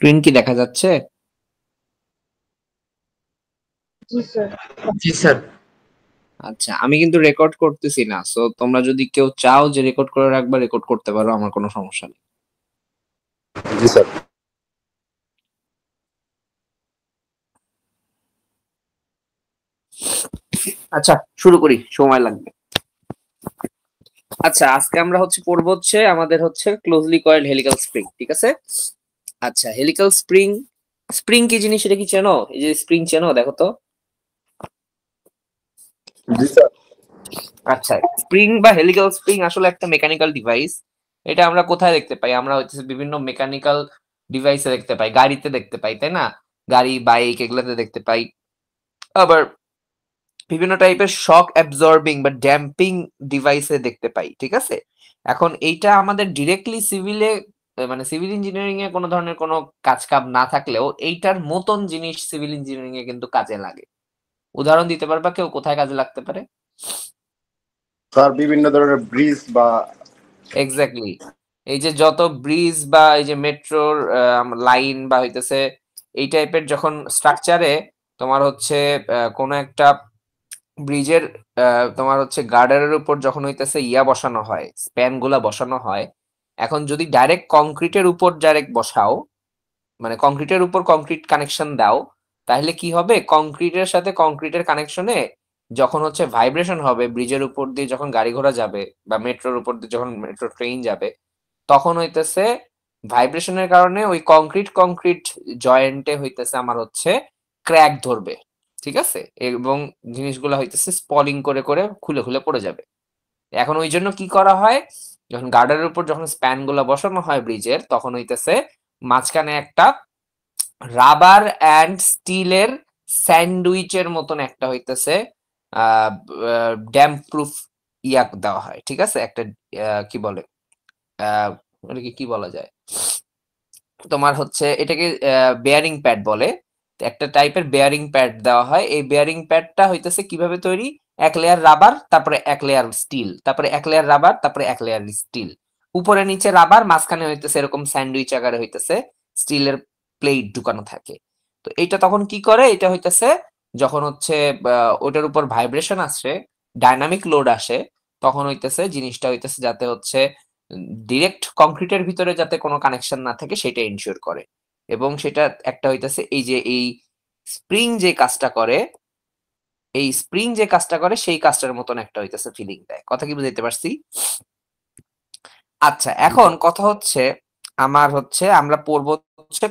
Screen কি দেখা যাচ্ছে? জি স্যার। জি স্যার। আচ্ছা, আমি কিন্তু রেকর্ড করতেছি না। সো তোমরা যদি কেউ চাও যে রেকর্ড করে রাখবা, রেকর্ড করতে পারো। আমার কোনো সমস্যা নেই। জি স্যার। আচ্ছা, শুরু করি, সময় লাগবে। আচ্ছা, আজকে আমরা পড়বো আমাদের ক্লোজলি কয়েলড হেলিক্যাল স্প্রিং, ঠিক আছে? আচ্ছা, হেলিক্যাল স্প্রিং, স্প্রিং কি জিনিস এটা কি চেনো? এই যে স্প্রিং চেনো, দেখো তো। জি স্যার। আচ্ছা, স্প্রিং বা হেলিক্যাল স্প্রিং আসলে একটা মেকানিক্যাল ডিভাইস। এটা আমরা কোথায় দেখতে পাই? আমরা বিভিন্ন মেকানিক্যাল ডিভাইসে দেখতে পাই, গাড়িতে দেখতে পাই, তাই না? গাড়ি, বাইক এগুলোতে দেখতে পাই। আবার বিভিন্ন টাইপের শক অ্যাবজর্বিং বা ড্যাম্পিং ডিভাইসে দেখতে পাই, ঠিক আছে? এখন এইটা আমাদের ডিরেক্টলি সিভিলে, মানে সিভিল ইঞ্জিনিয়ারিং এ কোনো ধরনের কোনো কাজ কাম না থাকলেও এইটার মতন জিনিস সিভিল ইঞ্জিনিয়ারিং এ কিন্তু কাজে লাগে। উদাহরণ দিতে পারবা কেউ কোথায় কাজে লাগতে পারে? স্যার বিভিন্ন ধরনের ব্রিজ বা এক্স্যাক্টলি। এই যে যত ব্রিজ বা এই যে মেট্রোর লাইন বা হইতেছে এই টাইপের যখন স্ট্রাকচারে তোমার কোনো একটা ব্রিজের তোমার গার্ডারের উপর যখন হইতেছে বসানো হয়, স্প্যান গুলা বসানো হয়। এখন যদি ডাইরেক্ট কংক্রিটের উপর ডাইরেক্ট বসাও, মানে কংক্রিটের উপর কংক্রিট কানেকশন দাও, তাহলে কি হবে? কংক্রিটের সাথে কংক্রিটের কানেকশনে যখন ভাইব্রেশন হবে, ব্রিজের উপর দিয়ে যখন গাড়ি ঘোড়া যাবে বা মেট্রোর উপর দিয়ে যখন মেট্রো ট্রেন যাবে, তখন হইতেছে ভাইব্রেশনের কারণে ওই কংক্রিট কংক্রিট জয়েন্টে হইতেছে আমার ক্র্যাক ধরবে, ঠিক আছে? এবং জিনিসগুলো হইতেছে স্পলিং করে করে খুলে খুলে পড়ে যাবে। এখন ওই জন্য কি করা হয়, যখন গার্ডারের উপর যখন স্প্যান গুলা বসানো হয় ব্রিজের, তখন হইতেছে মাঝখানে একটা রাবার অ্যান্ড স্টিলের স্যান্ডউইচের মতন একটা হইতেছে ড্যাম্প প্রুফ দেওয়া হয়, ঠিক আছে? একটা কি বলে, ওটাকে কি বলা যায়, তোমার এটাকে বেয়ারিং প্যাড বলে। একটা টাইপের বেয়ারিং প্যাড দেওয়া হয়। এই বেয়ারিং প্যাডটা হইতেছে কিভাবে তৈরি? এক লেয়ার রাবার, তারপরে এক লেয়ার স্টিল, তারপরে এক লেয়ার রাবার, তারপরে এক লেয়ার স্টিল, উপরে নিচে রাবার, মাঝখানে হইতেছে এরকম স্যান্ডউইচ আকারে হইতেছে স্টিলের প্লেট ঢুকানো থাকে। তো এটা তখন কি করে? এটা হইতেছে যখন ওটার উপর ভাইব্রেশন আসে, ডাইনামিক লোড আসে, তখন হইতেছে জিনিসটা হইতেছে যাতে ডিরেক্ট কংক্রিটের ভিতরে যাতে কোনো কানেকশন না থাকে সেটা এনশিওর করে। এবং সেটা একটা হইতেছে এই যে এই স্প্রিং যে কাজটা করে, এই স্প্রিং যে কাজটা করে সেই কাজটার মতন একটা হইতেছে ফিলিং দেয়। কথা কি বুঝাইতে পারছি? আচ্ছা, এখন কথা আমরা পড়বো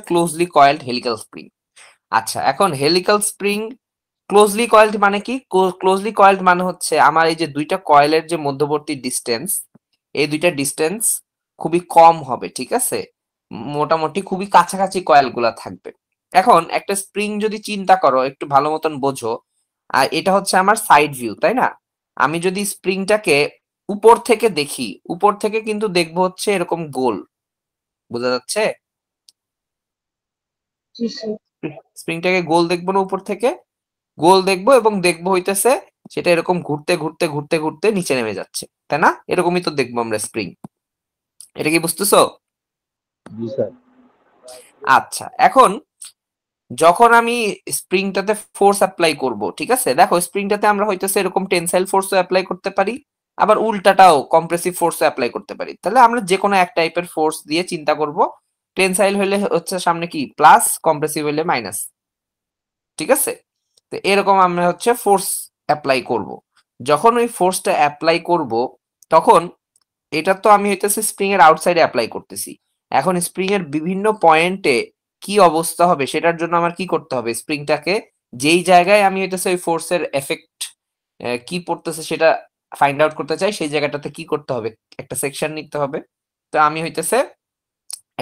ক্লোজলি কয়েলড হেলিক্যাল স্প্রিং। আচ্ছা, এখন হেলিক্যাল স্প্রিং ক্লোজলি কয়েলড মানে কি? ক্লোজলি কয়েলড মানে আমার এই যে দুইটা কয়েলের যে মধ্যবর্তী ডিস্টেন্স, এই দুইটা ডিস্টেন্স খুবই কম হবে, ঠিক আছে? মোটামুটি খুবই কাছাকাছি কয়েল গুলা থাকবে। এখন একটা স্প্রিং যদি চিন্তা করো, একটু ভালো মতন বোঝো, আর এটা আমার সাইড ভিউ, তাই না? আমি যদি স্প্রিংটাকে উপর থেকে দেখি, উপর থেকে কিন্তু দেখবো এরকম গোল, বোঝা যাচ্ছে? জি স্যার। স্প্রিংটাকে গোল দেখবো না উপর থেকে? গোল দেখবো এবং দেখবো হইতেছে সেটা এরকম ঘুরতে ঘুরতে ঘুরতে ঘুরতে নিচে নেমে যাচ্ছে, তাই না? এরকমই তো দেখবো আমরা স্প্রিং। এটা কি বুঝতেছো? জি স্যার। আচ্ছা, এখন যখন আমি স্প্রিংটাতে ফোর্স অ্যাপ্লাই করব, ঠিক আছে? দেখো স্প্রিংটাতে আমরা হইতেছে এরকম টেনসাইল ফোর্সও অ্যাপ্লাই করতে পারি, আবার উল্টাটাও কম্প্রেসিভ ফোর্সও অ্যাপ্লাই করতে পারি। তাহলে আমরা যে কোনো এক টাইপের ফোর্স দিয়ে চিন্তা করব। টেনসাইল হইলে সামনে কি প্লাস, কম্প্রেসিভ হইলে মাইনাস, ঠিক আছে? তো এরকম আমরা ফোর্স অ্যাপ্লাই করব। যখন ওই ফোর্সটা অ্যাপ্লাই করব, তখন এটা তো আমি হইতেছে স্প্রিং এর আউটসাইডে অ্যাপ্লাই করতেছি। এখন স্প্রিং এর বিভিন্ন পয়েন্টে কি অবস্থা হবে সেটার জন্য আমার কি করতে হবে? স্প্রিংটাকে যেই জায়গায় আমি হইতেছে ওই ফোর্সের এফেক্ট কি পড়তেছে সেটা ফাইন্ড আউট করতে চাই, সেই জায়গাটাতে কি করতে হবে? একটা সেকশন নিতে হবে। তো আমি হইতেছে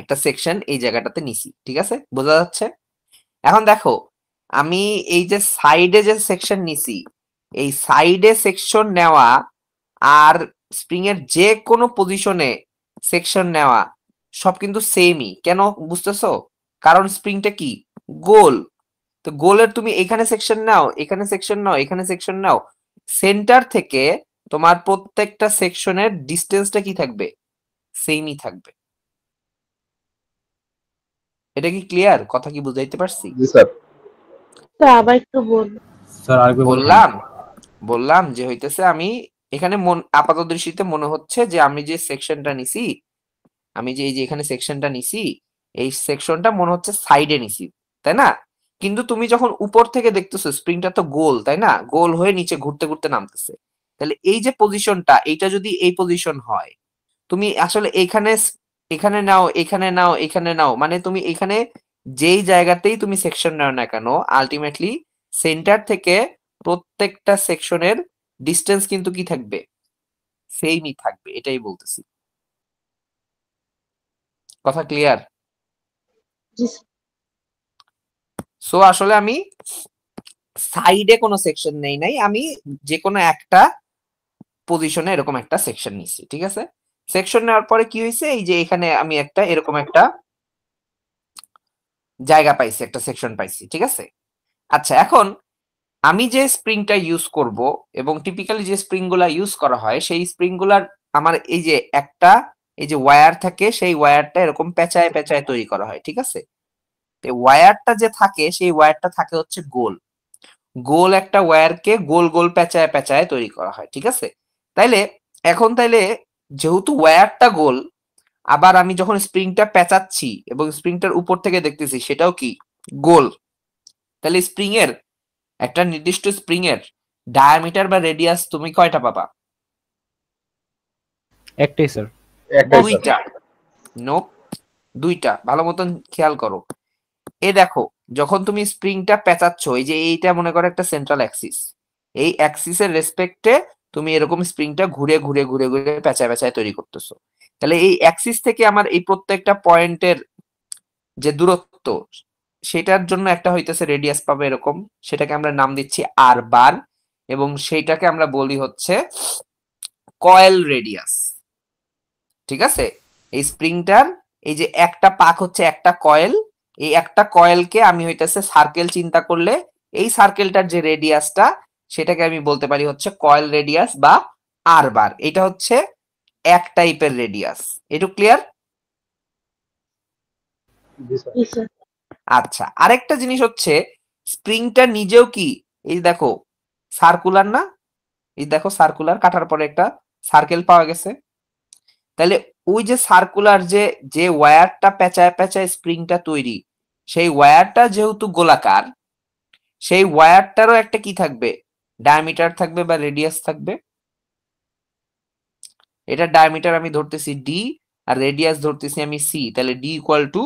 একটা সেকশন এই জায়গাটাতে নিছি, ঠিক আছে? বোঝা যাচ্ছে? এখন দেখো, আমি এই যে সাইডে যে সেকশন নিছি, এই সাইডে সেকশন নেওয়া আর স্প্রিং এর যে কোনো পজিশনে সেকশন নেওয়া সব কিন্তু সেমই। কেন বুঝতেছো? কারণ স্প্রিংটা কি? গোল। তো গোলের তুমি এখানে সেকশন নাও, এখানে সেকশন নাও, এখানে সেকশন নাও, সেন্টার থেকে তোমার প্রত্যেকটা সেকশনের ডিস্টেন্সটা কি থাকবে? সেমই থাকবে। এটা কি ক্লিয়ার? কথা কি বুঝাইতে পারছি? জি স্যার। স্যার আবার একটু বলুন। স্যার আরেকবার বলুন। বললাম যে হইতেছে আমি এখানে আপাত দৃষ্টিতে মনে হচ্ছে যে আমি যে সেকশনটা নিছি, আমি যে এই যে এখানে সেকশনটা নিছি, এই সেকশনটা মনে হচ্ছে সাইডে নিছি, তাই না? কিন্তু তুমি যখন উপর থেকে দেখতেছো স্প্রিংটা তো গোল, তাই না? গোল হয়ে নিচে ঘুরতে ঘুরতে নামতেছে। তাহলে এই যে পজিশনটা, এইটা যদি এই পজিশন হয়, তুমি আসলে এখানে নাও, এখানে নাও, এখানে নাও, মানে তুমি এখানে যেই জায়গাতেই তুমি সেকশন নাও না কেন, আলটিমেটলি সেন্টার থেকে প্রত্যেকটা সেকশনের ডিস্টেন্স কিন্তু কি থাকবে? সেমই থাকবে, এটাই বলতেছি। কথা ক্লিয়ার? জি স্যার। সো আসলে আমি সাইডে কোনো সেকশন নেই নাই, আমি যে কোনো একটা পজিশনে এরকম একটা সেকশন নিছি, ঠিক আছে? সেকশন নেওয়ার পরে কি হয়েছে, এই যে এখানে আমি একটা এরকম একটা জায়গা পাইছি, একটা সেকশন পাইছি, ঠিক আছে? আচ্ছা, এখন আমি যে স্প্রিংটা ইউজ করব এবং টিপিক্যালি যে স্প্রিং গুলা ইউজ করা হয়, সেই স্প্রিং গুলার আমার এই যে একটা এই যে ওয়্যার থাকে, সেই ওয়্যারটা এরকম পেঁচায় পেঁচায় তৈরি করা হয়, ঠিক আছে? ওয়্যারটা যে থাকে, সেই ওয়্যারটা থাকে হচ্ছে গোল গোল একটা ওয়্যারকে গোল গোল পেঁচায় পেঁচায় তৈরি করা হয়, ঠিক আছে? তাইলে যেহেতু ওয়্যারটা গোল, আবার আমি যখন স্প্রিংটা পেঁচাচ্ছি এবং স্প্রিংটার উপর থেকে দেখতেছি সেটাও কি গোল, তাহলে স্প্রিং এর একটা নির্দিষ্ট স্প্রিং এর ডায়ামিটার বা রেডিয়াস তুমি কয়টা পাবা? একটাই স্যার। একটাই স্যার। দুইটা। নো, দুইটা। ভালো মতন খেয়াল করো। দেখো, যখন তুমি স্প্রিংটা পেঁচাচ্ছ, এই যে এইটা মনে করো একটা সেন্ট্রাল অ্যাক্সিস, এই অ্যাক্সিসের রেসপেক্টে তুমি এরকম স্প্রিংটা ঘুরে ঘুরে ঘুরে ঘুরে পেঁচায় পেঁচায় তৈরি করতেছো। তাহলে এই অ্যাক্সিস থেকে আমার এই প্রত্যেকটা পয়েন্টের যে দূরত্ব, সেটার জন্য একটা হইতেছে রেডিয়াস পাবে এরকম, সেটাকে আমরা নাম দিচ্ছি আর বার, এবং সেইটাকে আমরা বলি হচ্ছে কয়েল রেডিয়াস, ঠিক আছে? এই স্প্রিংটার এই যে একটা পাক হচ্ছে একটা কয়েল, এই একটা কয়েলকে আমি হইতেছে সার্কেল চিন্তা করলে এই সার্কেলটার যে রেডিয়াসটা, সেটাকে আমি বলতে পারি হচ্ছে কয়েল রেডিয়াস বা আর বার। এটা হচ্ছে এক টাইপের রেডিয়াস। এটু ক্লিয়ার? জি স্যার। জি স্যার। আচ্ছা, আরেকটা জিনিস হচ্ছে স্প্রিংটা নিজেও কি, এই দেখো সার্কুলার না, এই দেখো সার্কুলার, কাটার পরে একটা সার্কেল পাওয়া গেছে। তাহলে ওই যে সার্কুলার যে ওয়্যারটা পেঁচায় পেঁচায় স্প্রিংটা তৈরি, সেই ওয়্যারটা যেহেতু গোলাকার, সেই ওয়্যারটারও একটা কি থাকবে? ডায়ামিটার থাকবে বা রেডিয়াস থাকবে। এটা ডায়ামিটার আমি ধরতেছি ডি, আর রেডিয়াস ধরতেছি আমি সি, তাহলে ডি ইকুয়াল টু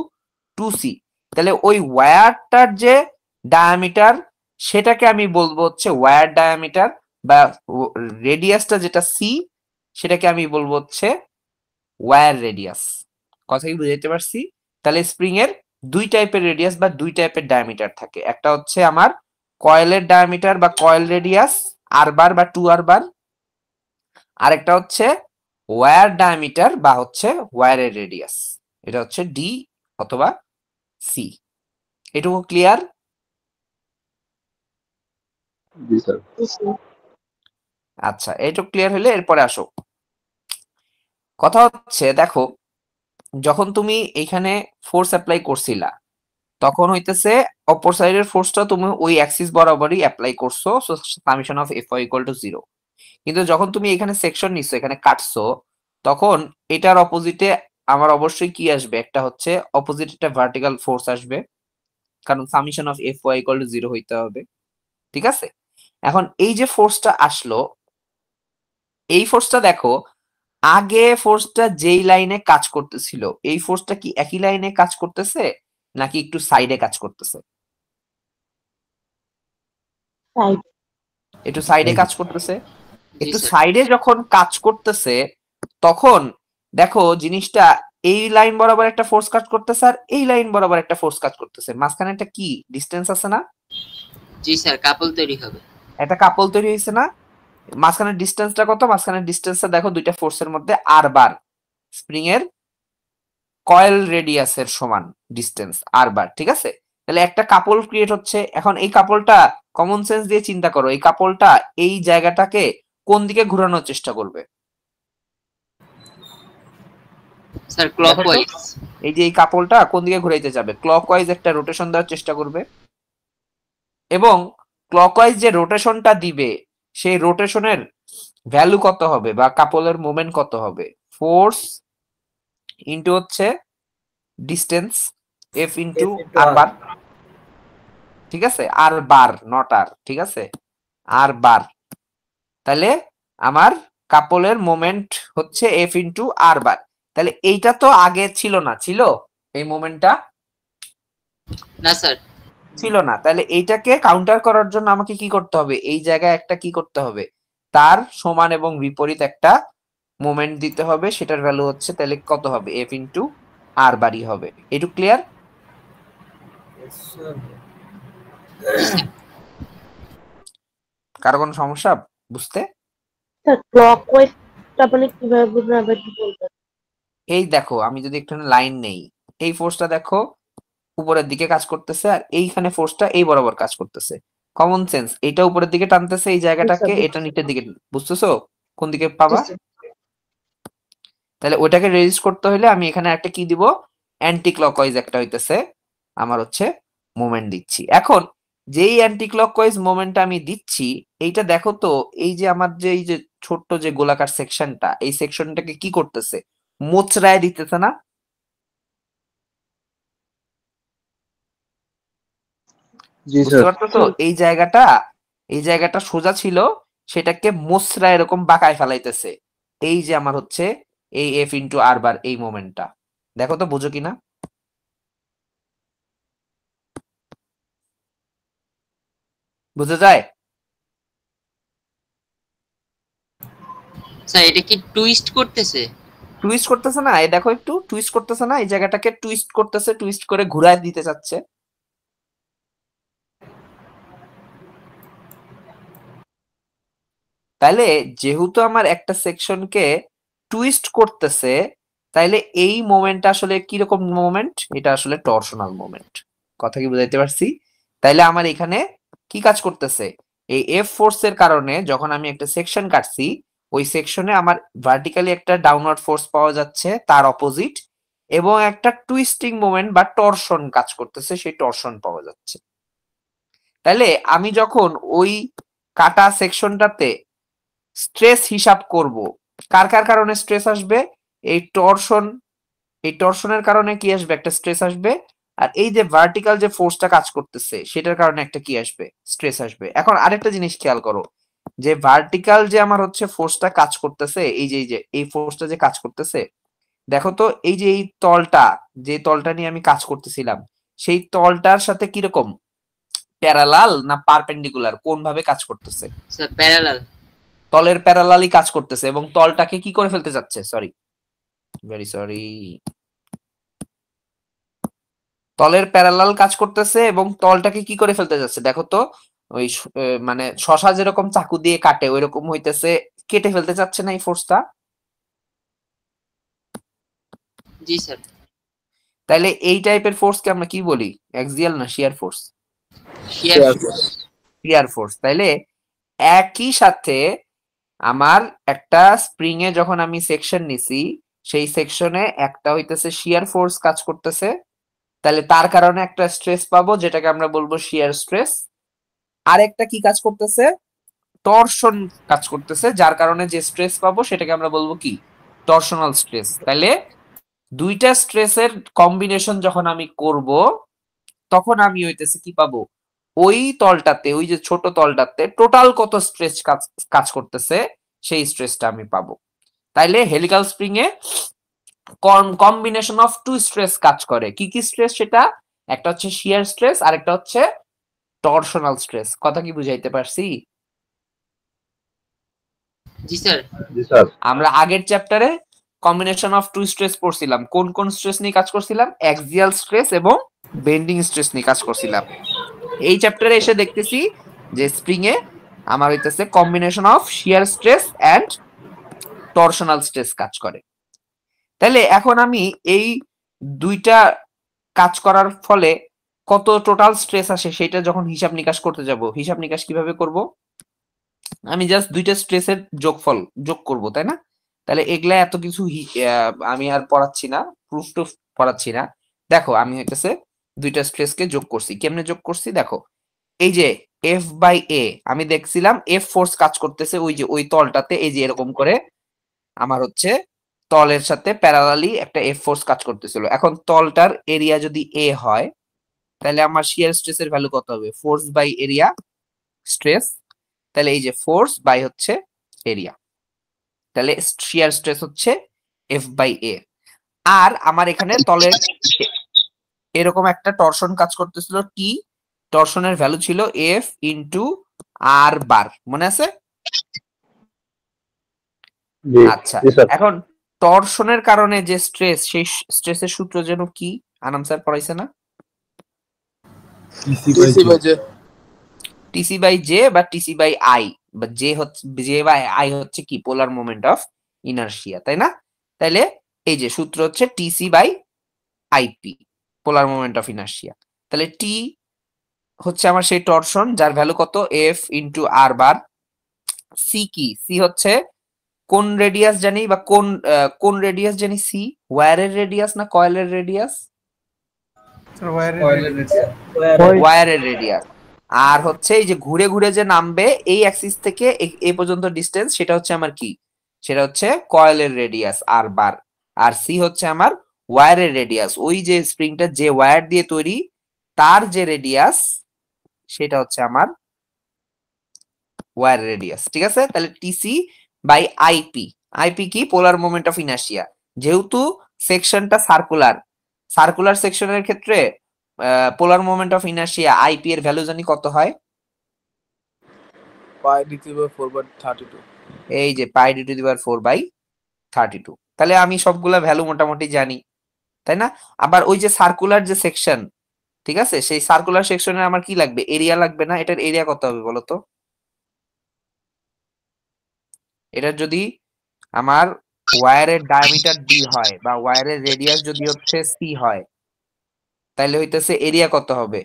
2c। তাহলে ওই ওয়্যারটার যে ডায়ামিটার, সেটাকে আমি বলবো হচ্ছে ওয়্যার ডায়ামিটার, বা রেডিয়াসটা যেটা সি, সেটাকে আমি বলবো হচ্ছে ওয়্যার রেডিয়াস। কথা কি বুঝাইতে পারছি? তাহলে স্প্রিং এর দুই টাইপের রেডিয়াস বা দুই টাইপের ডায়ামিটার থাকে। একটা হচ্ছে আমার কয়েলের ডায়ামিটার বা কয়েল রেডিয়াস আর বার বা 2r বার, আরেকটা হচ্ছে ওয়্যার ডায়ামিটার বা হচ্ছে ওয়্যারের রেডিয়াস, এটা হচ্ছে ডি অথবা সি। এটুকু ক্লিয়ার? জি স্যার। জি স্যার। আচ্ছা, এইটুকু ক্লিয়ার হলে এরপরে আসো। কথা হচ্ছে দেখো, যখন তুমি এখানে ফোর্স অ্যাপ্লাই করছিলা, তখন হইতেছে অপর সাইডের ফোর্সটা তুমি ওই অ্যাক্সিস বরাবরই অ্যাপ্লাই করছো, so summation of Fy equal to 0। কিন্তু যখন তুমি এখানে সেকশন নিচ্ছ, এখানে কাটছো, তখন এটার অপোজিটে আমার অবশ্যই কি আসবে? একটা হচ্ছে অপোজিট একটা ভার্টিক্যাল ফোর্স আসবে, কারণ summation of Fy equal to 0 হইতে হবে, ঠিক আছে? এখন এই যে ফোর্সটা আসলো, এই ফোর্সটা দেখো, আগে ফোর্সটা যেই লাইনে কাজ করতেছিল, এই ফোর্সটা কি একই লাইনে কাজ করতেছে নাকি একটু সাইডে কাজ করতেছে? সাইড। একটু সাইডে কাজ করতেছে। একটু সাইডে যখন কাজ করতেছে, তখন দেখো জিনিসটা এই লাইন বরাবর একটা ফোর্স কাজ করতেছে আর এই লাইন বরাবর একটা ফোর্স কাজ করতেছে, মাঝখানে একটা কি ডিস্টেন্স আছে না? জি স্যার, কাপল তৈরি হবে। একটা কাপল তৈরি হয়েছে না? মাঝখানের ডিস্টেন্সটা কত? মাঝখানের ডিস্টেন্সটা দেখো দুইটা ফোর্সের মধ্যে আর বার, স্প্রিং এর কয়েল রেডিয়াসের সমান ডিস্টেন্স আর বার, ঠিক আছে? তাহলে একটা কাপল ক্রিয়েট হচ্ছে। এখন এই কাপলটা কমন সেন্স দিয়ে চিন্তা করো, এই কাপলটা এই জায়গাটাকে কোন দিকে ঘোরানোর চেষ্টা করবে? স্যার দেখো তো, ক্লকওয়াইজ। এই যে এই কাপলটা কোন দিকে ঘুরাইতে যাবে, ক্লকওয়াইজ একটা রোটেশন দেওয়ার চেষ্টা করবে, এবং ক্লকওয়াইজ যে রোটেশনটা দিবে সেই রোটেশনের ভ্যালু কত হবে বা কাপলের মোমেন্ট কত হবে, ফোর্স ইনটু হচ্ছে ডিস্টেন্স, এফ ইনটু আর বার, ঠিক আছে, আর বার নট আর, ঠিক আছে, আর বার। তাহলে আমার কাপলের মোমেন্ট হচ্ছে এফ ইনটু আর বার। তাহলে এইটা তো আগে ছিল না, ছিল এই মোমেন্টটা? না স্যার। ছিল না। তাহলে এইটাকে কাউন্টার করার জন্য আমাকে কি করতে হবে, এই জায়গায় একটা কি করতে হবে, তার সমান এবং বিপরীত একটা মোমেন্ট দিতে হবে, সেটার ভ্যালু হচ্ছে তাহলে কত হবে, এফ ইনটু আর বারই হবে। এটু ক্লিয়ার? কারো কোনো সমস্যা বুঝতে? স্যার ক্লকওয়াইজটা মানে কিভাবে বুঝবেন আবার একটু বলবেন? এই দেখো, আমি যদি একটু লাইন নেই, এই ফোর্সটা দেখো উপরের দিকে কাজ করতেছে, আর এইখানে ফোর্সটা এই বরাবর কাজ করতেছে। কমন সেন্স, এটা উপরের দিকে টানতেছে এই জায়গাটাকে, এটা নিচের দিকে, বুঝতেছো কোন দিকে পাবা? তাহলে ওটাকে রেজিস্ট করতে হলে আমি এখানে একটা কি দিব, অ্যান্টি ক্লকওয়াইজ একটা হইতেছে আমার হচ্ছে মোমেন্ট দিচ্ছি। এখন যেই অ্যান্টি ক্লকওয়াইজ মোমেন্টটা আমি দিচ্ছি, এইটা দেখো তো, এই যে আমার যে এই যে ছোট্ট যে গোলাকার সেকশনটা, এই সেকশনটাকে কি করতেছে, মোচড়ায় দিতেছে না? বুঝতে পারতো তো? এই জায়গাটা সোজা ছিল, সেটাকে মোচড়া এরকম বাঁকায় ফেলাইতেছে। এই যে আমার হচ্ছে এই এফ ইন্টু আর বার, এই মোমেন্টটা দেখো তো, বুঝো কিনা? বুঝা যায়? স্যার এটা কি টুইস্ট করতেছে? টুইস্ট করতেছে না? এই দেখো, একটু টুইস্ট করতেছে না? এই জায়গাটাকে টুইস্ট করতেছে, টুইস্ট করে ঘুরায় দিতে চাচ্ছে। তাইলে যেহেতু আমার একটা সেকশনকে টুইস্ট করতেছে, তাইলে এই মোমেন্টটা আসলে কিরকম মোমেন্ট? এটা আসলে টরশনাল মোমেন্ট। কথা কি বুঝাইতে পারছি? তাইলে আমার এখানে কি কাজ করতেছে, এই এফ ফোর্সের কারণে যখন আমি একটা সেকশন কাটছি, ওই সেকশনে আমার ভার্টিক্যালি একটা ডাউনওয়ার্ড ফোর্স পাওয়া যাচ্ছে তার অপোজিট, এবং একটা টুইস্টিং মোমেন্ট বা টরশন কাজ করতেছে, সেই টরশন পাওয়া যাচ্ছে। তাইলে আমি যখন ওই কাটা সেকশনটাতে স্ট্রেস হিসাব করব, কার কার কারণে স্ট্রেস আসবে, এই টরশন, এই টরশনের কারণে কি আসবে, একটা স্ট্রেস আসবে, আর এই যে ভার্টিক্যাল যে ফোর্সটা কাজ করতেছে সেটার কারণে একটা কি আসবে, স্ট্রেস আসবে। এখন আরেকটা জিনিস খেয়াল করো, যে ভার্টিক্যাল যে আমার হচ্ছে ফোর্সটা কাজ করতেছে, এই যে এই ফোর্সটা যে কাজ করতেছে, দেখো তো, এই যে এই তলটা, যে তলটা নিয়ে আমি কাজ করতেছিলাম, সেই তলটার সাথে কিরকম, প্যারালাল না পারপেন্ডিকুলার, কোন ভাবে কাজ করতেছে? Sir parallel. তলের প্যারালালি কাজ করতেছে, এবং তলটাকে কি করে ফেলতে যাচ্ছে, সরি, ভেরি সরি, তলের প্যারালাল কাজ করতেছে এবং তলটাকে কি করে ফেলতে যাচ্ছে, দেখো তো, ওই মানে শশা যেরকম চাকু দিয়ে কাটে ওইরকম হইতেছে, কেটে ফেলতে চাচ্ছে না এই ফোর্সটা? জি স্যার। তাইলে এই টাইপের ফোর্সকে আমরা কি বলি, অ্যাক্সিয়াল না শিয়ার ফোর্স? Shear force. তাইলে একই সাথে আমার একটা স্প্রিং এ যখন আমি সেকশন নিছি, সেই সেকশনে একটা হইতেছে শিয়ার ফোর্স কাজ করতেছে, তাহলে তার কারণে একটা স্ট্রেস পাবো যেটাকে আমরা বলবো শিয়ার স্ট্রেস। আর একটা কি কাজ করতেছে, টরশন কাজ করতেছে, যার কারণে যে স্ট্রেস পাবো সেটাকে আমরা বলবো কি, টরশনাল স্ট্রেস। তাহলে দুইটা স্ট্রেসের কম্বিনেশন যখন আমি করব, তখন আমি হইতেছে কি পাবো, ওই তলটাতে, ওই যে ছোট তলটাতে টোটাল কত স্ট্রেস কাজ করতেছে সেই স্ট্রেসটা আমি পাবো। তাইলে helical spring A combination of two stress কাজ করে। কি কি স্ট্রেস সেটা? একটা হচ্ছে শিয়ার স্ট্রেস, আর একটা হচ্ছে টরশনাল স্ট্রেস। কথা কি বুঝাইতে পারছি? জি স্যার। আমরা আগের চ্যাপ্টারে কম্বিনেশন অফ টু স্ট্রেস পড়ছিলাম, কোন কোন স্ট্রেস নিয়ে কাজ করছিলাম, অ্যাক্সিয়াল স্ট্রেস এবং বেন্ডিং স্ট্রেস নিয়ে কাজ করছিলাম। এই চ্যাপ্টারে এসে দেখতেছি যে স্প্রিং এ আমার হইতেছে combination of shear stress and torsional stress কাজ করে। তাহলে এখন আমি এই দুইটা কাজ করার ফলে কত টোটাল স্ট্রেস আসে সেটা যখন হিসাব নিকাশ করতে যাব, হিসাব নিকাশ কিভাবে করব, আমি জাস্ট দুইটা স্ট্রেসের যোগফল যোগ করব, তাই না? তাহলে এগুলা এত কিছু আমি আর পড়াচ্ছি না, প্রুফ টুফ পড়াচ্ছি না। দেখো আমি হইতেছে দুইটা স্ট্রেসকে যোগ করছি। কেমনে যোগ করছি দেখো, এই যে এফ বাই এ আমি দেখছিলাম এফ ফোর্স কাজ করতেছে ওই যে ওই তলটাতে, এই যে এরকম করে আমার হচ্ছে তলের সাথে প্যারালালি একটা এফ ফোর্স কাজ করতেছিল। এখন তলটার এরিয়া যদি এ হয় তাহলে আমার শিয়ার স্ট্রেসের ভ্যালু কত হবে? Force by area stress. তাহলে এই যে ফোর্স বাই হচ্ছে এরিয়া, তাহলে শিয়ার স্ট্রেস হচ্ছে এফ বাই এ। আর আমার এখানে তলে এরকম একটা টরশন কাজ করতেছিল, টি টরশনের ভ্যালু ছিল এফ ইন্টু আর বার, মনে আছে? আচ্ছা, এখন টরশনের কারণে যে স্ট্রেস, সেই স্ট্রেসের সূত্র যেন কি আনাম স্যার পড়াইছে না? টিসি বাই জে বা টিসি বাই আই, বা জে হচ্ছে, জে বাই আই হচ্ছে কি পোলার মোমেন্ট অফ ইনারশিয়া, তাই না? তাইলে এই যে সূত্র হচ্ছে TC by IP, polar moment of inertia. তাহলে টি হচ্ছে আমার সেই টরশন যার ভ্যালু কত? F into R bar. C কি? সি হচ্ছে কোন রেডিয়াস জানি, বা কোন রেডিয়াস জানি? সি ওয়্যারের রেডিয়াস না কয়েলের রেডিয়াস? ওয়্যারের রেডিয়াস। আর হচ্ছে এই যে ঘুরে ঘুরে যে নামবে এই অ্যাক্সিস থেকে এই পর্যন্ত ডিসটেন্স, সেটা হচ্ছে আমার কি? সেটা হচ্ছে কয়েলের রেডিয়াস আর বার। আর সি হচ্ছে আমার ওয়্যারের রেডিয়াস, ওই যে স্প্রিংটা যে ওয়্যার দিয়ে তৈরি তার যে রেডিয়াস সেটা হচ্ছে আমার ওয়্যার রেডিয়াস। ঠিক আছে, তাহলে টিসি বাই আইপি। আইপি কি? Polar moment of inertia. যেহেতু সেকশনটা সার্কুলার, সার্কুলার সেকশনের ক্ষেত্রে polar moment of inertia IP এর ভ্যালু জানি কত হয়? Pi D to the power 4/32। এই যে পাই ডি টু দি পাওয়ার 4/32। তাহলে আমি সবগুলা ভ্যালু মোটামুটি জানি, তাই না? আবার ওই যে সার্কুলার যে সেকশন, ঠিক আছে, সেই সার্কুলার সেকশনে আমার কি লাগবে? এরিয়া লাগবে না? এটার এরিয়া কত হবে বলো তো? এটার যদি আমার ওয়্যারের ডায়ামিটার ডি হয় বা ওয়্যারের রেডিয়াস যদি হচ্ছে সি হয়, তাহলে হইতেছে এরিয়া কত হবে?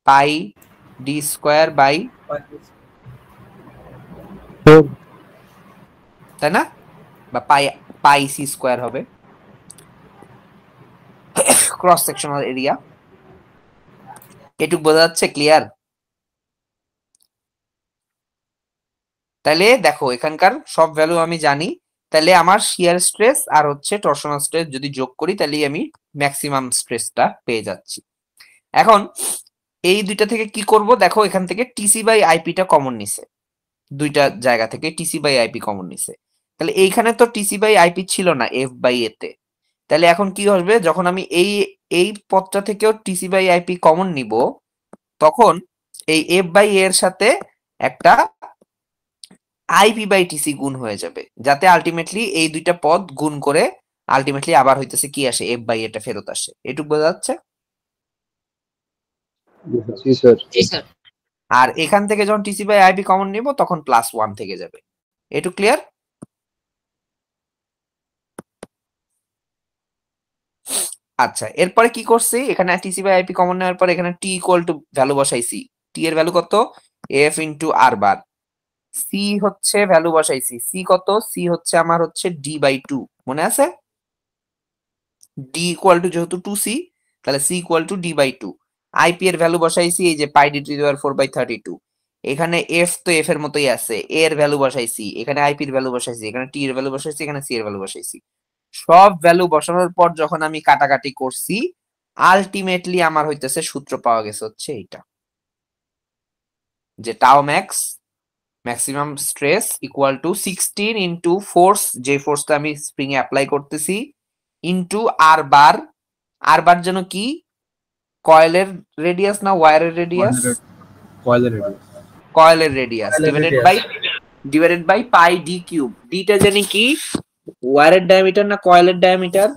পাই ডি স্কয়ার বাই, তাই না? বা পাই পাই সি স্কয়ার হবে ক্রস সেকশনাল এরিয়া। এটুকু বোঝা যাচ্ছে? ক্লিয়ার? তাহলে দেখো এখানকার সব ভ্যালু আমি জানি। তাহলে আমার শিয়ার স্ট্রেস আর হচ্ছে টরশনাল স্ট্রেস যদি যোগ করি তাহলে আমি ম্যাক্সিমাম স্ট্রেসটা পেয়ে যাচ্ছি। এখন এই দুইটা থেকে কি করব? দেখো এখান থেকে টিসি বাই আইপিটা কমন নিছে, দুইটা জায়গা থেকে টিসি বাই আইপি কমন নিছে। তাহলে এইখানে তো টিসি বাই আইপি ছিল না এফ বাই এ তে। তাহলে এখন কি হবে? যখন আমি এই পদটা থেকেও টিসি বাই আইপি কমন নিব, তখন এই এফ বাই এর সাথে একটা আইপি বাই টিসি গুণ হয়ে যাবে, যাতে আলটিমেটলি এই দুইটা পদ গুণ করে আলটিমেটলি আবার হইতেছে কি আসে? এফ বাই এটা ফেরত আসে। এটুকু বোঝা যাচ্ছে? জি স্যার। আর এখান থেকে যখন টিসি বাই আইপি কমন নিব তখন +1 থেকে যাবে। এটুকু ক্লিয়ার? আচ্ছা, এরপরে কি করছি? এখানে টিসি বাই আইপি কমন নেওয়ার পর এখানে টি ইকুয়াল টু ভ্যালু বসাইছি। টি এর ভ্যালু কত? F into R bar. C হচ্ছে ভ্যালু বসাইছি, সি কত? সি হচ্ছে আমার হচ্ছে ডি বাই 2, মনে আছে? ডি ইকুয়াল টু যেহেতু 2c, তাহলে C equal to D by 2। IP এর ভ্যালু বসাইছি এই যে পাই ডি টু দি পাওয়ার 4/32। এখানে এফ তো এফ এর মতোই আছে, এ এর ভ্যালু বসাইছি, এখানে আইপি এর ভ্যালু বসাইছি, এখানে টি এর ভ্যালু বসাইছি, এখানে সি এর ভ্যালু বসাইছি। সব ভ্যালু বসানোর পর যখন আমি কাটাকাটি করছি, আলটিমেটলি আমার হইতেছে সূত্র পাওয়া গেছে হচ্ছে এইটা, যে টাও max maximum stress equal to 16 into force, যে ফোর্সটা আমি স্প্রিং এ অ্যাপ্লাই করতেছি, into R bar. R bar যেন কি? কয়েলের রেডিয়াস না ওয়্যারের রেডিয়াস? কয়েলের radius divided by pi D cube. ডিটা জানি কি? ওয়্যারের ডায়ামিটার না কয়েলের ডায়ামিটার?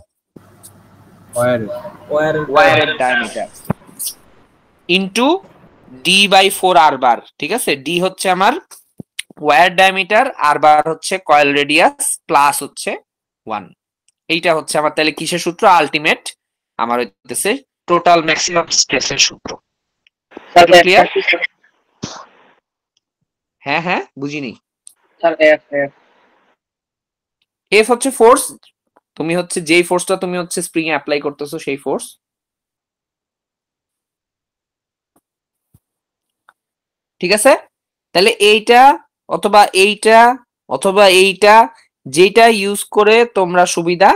ওয়্যারের diameter into D by 4 R bar. ঠিক আছে, ডি হচ্ছে আমার ওয়্যার ডায়ামিটার, আর বার হচ্ছে কয়েল রেডিয়াস, প্লাস হচ্ছে 1। এইটা হচ্ছে আমার তাহলে কিসের সূত্র? আলটিমেট আমার হইতেছে টোটাল ম্যাক্সিমাম স্ট্রেসের সূত্র। ক্লিয়ার? হ্যাঁ হ্যাঁ, বুঝিনি। এফ হচ্ছে ফোর্স, তুমি হচ্ছে যেই ফোর্সটা তুমি হচ্ছে স্প্রিং এ অ্যাপ্লাই করতেছো সেই ফোর্স। ঠিক আছে, তাহলে এইটা অথবা এইটা অথবা এইটা যেটা ইউজ করে তোমরা সুবিধা,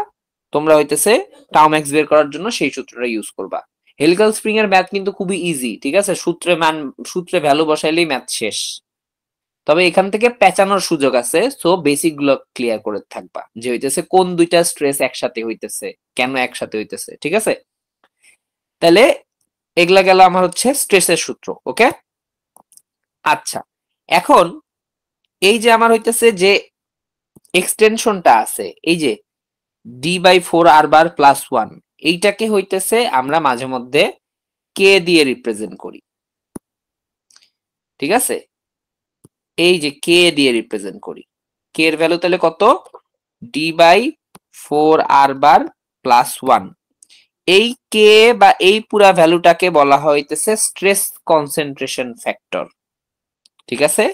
তোমরা হইতেছে টাউ ম্যাক্স বের করার জন্য সেই সূত্রটা ইউজ করবা। হেলিক্যাল স্প্রিং এর ম্যাথ কিন্তু খুবই ইজি, ঠিক আছে, সূত্রে ভ্যালু বসাইলেই ম্যাথ শেষ। তবে এখান থেকে পেঁচানোর সুযোগ আছে, সো বেসিক গুলো ক্লিয়ার করে থাকবা যে হইতেছে কোন দুইটা স্ট্রেস একসাথে হইতেছে, কেন একসাথে হইতেছে। ঠিক আছে, তাহলে এগুলা গেল আমার হচ্ছে স্ট্রেসের সূত্র। ওকে, আচ্ছা, এখন এই যে আমার হইতেছে যে এক্সটেনশনটা আছে, এই যে d/4r⁻+1, এইটাকে হইতেছে আমরা মাঝে মধ্যে কে দিয়ে রিপ্রেজেন্ট করি। ঠিক আছে, এই যে কে দিয়ে রিপ্রেজেন্ট করি, কে এর ভ্যালু তাহলে কত, d/4r⁻+1। এই কে বা এই পুরা ভ্যালুটাকে বলা হইতেছে স্ট্রেস কনসেন্ট্রেশন ফ্যাক্টর। ঠিক আছে,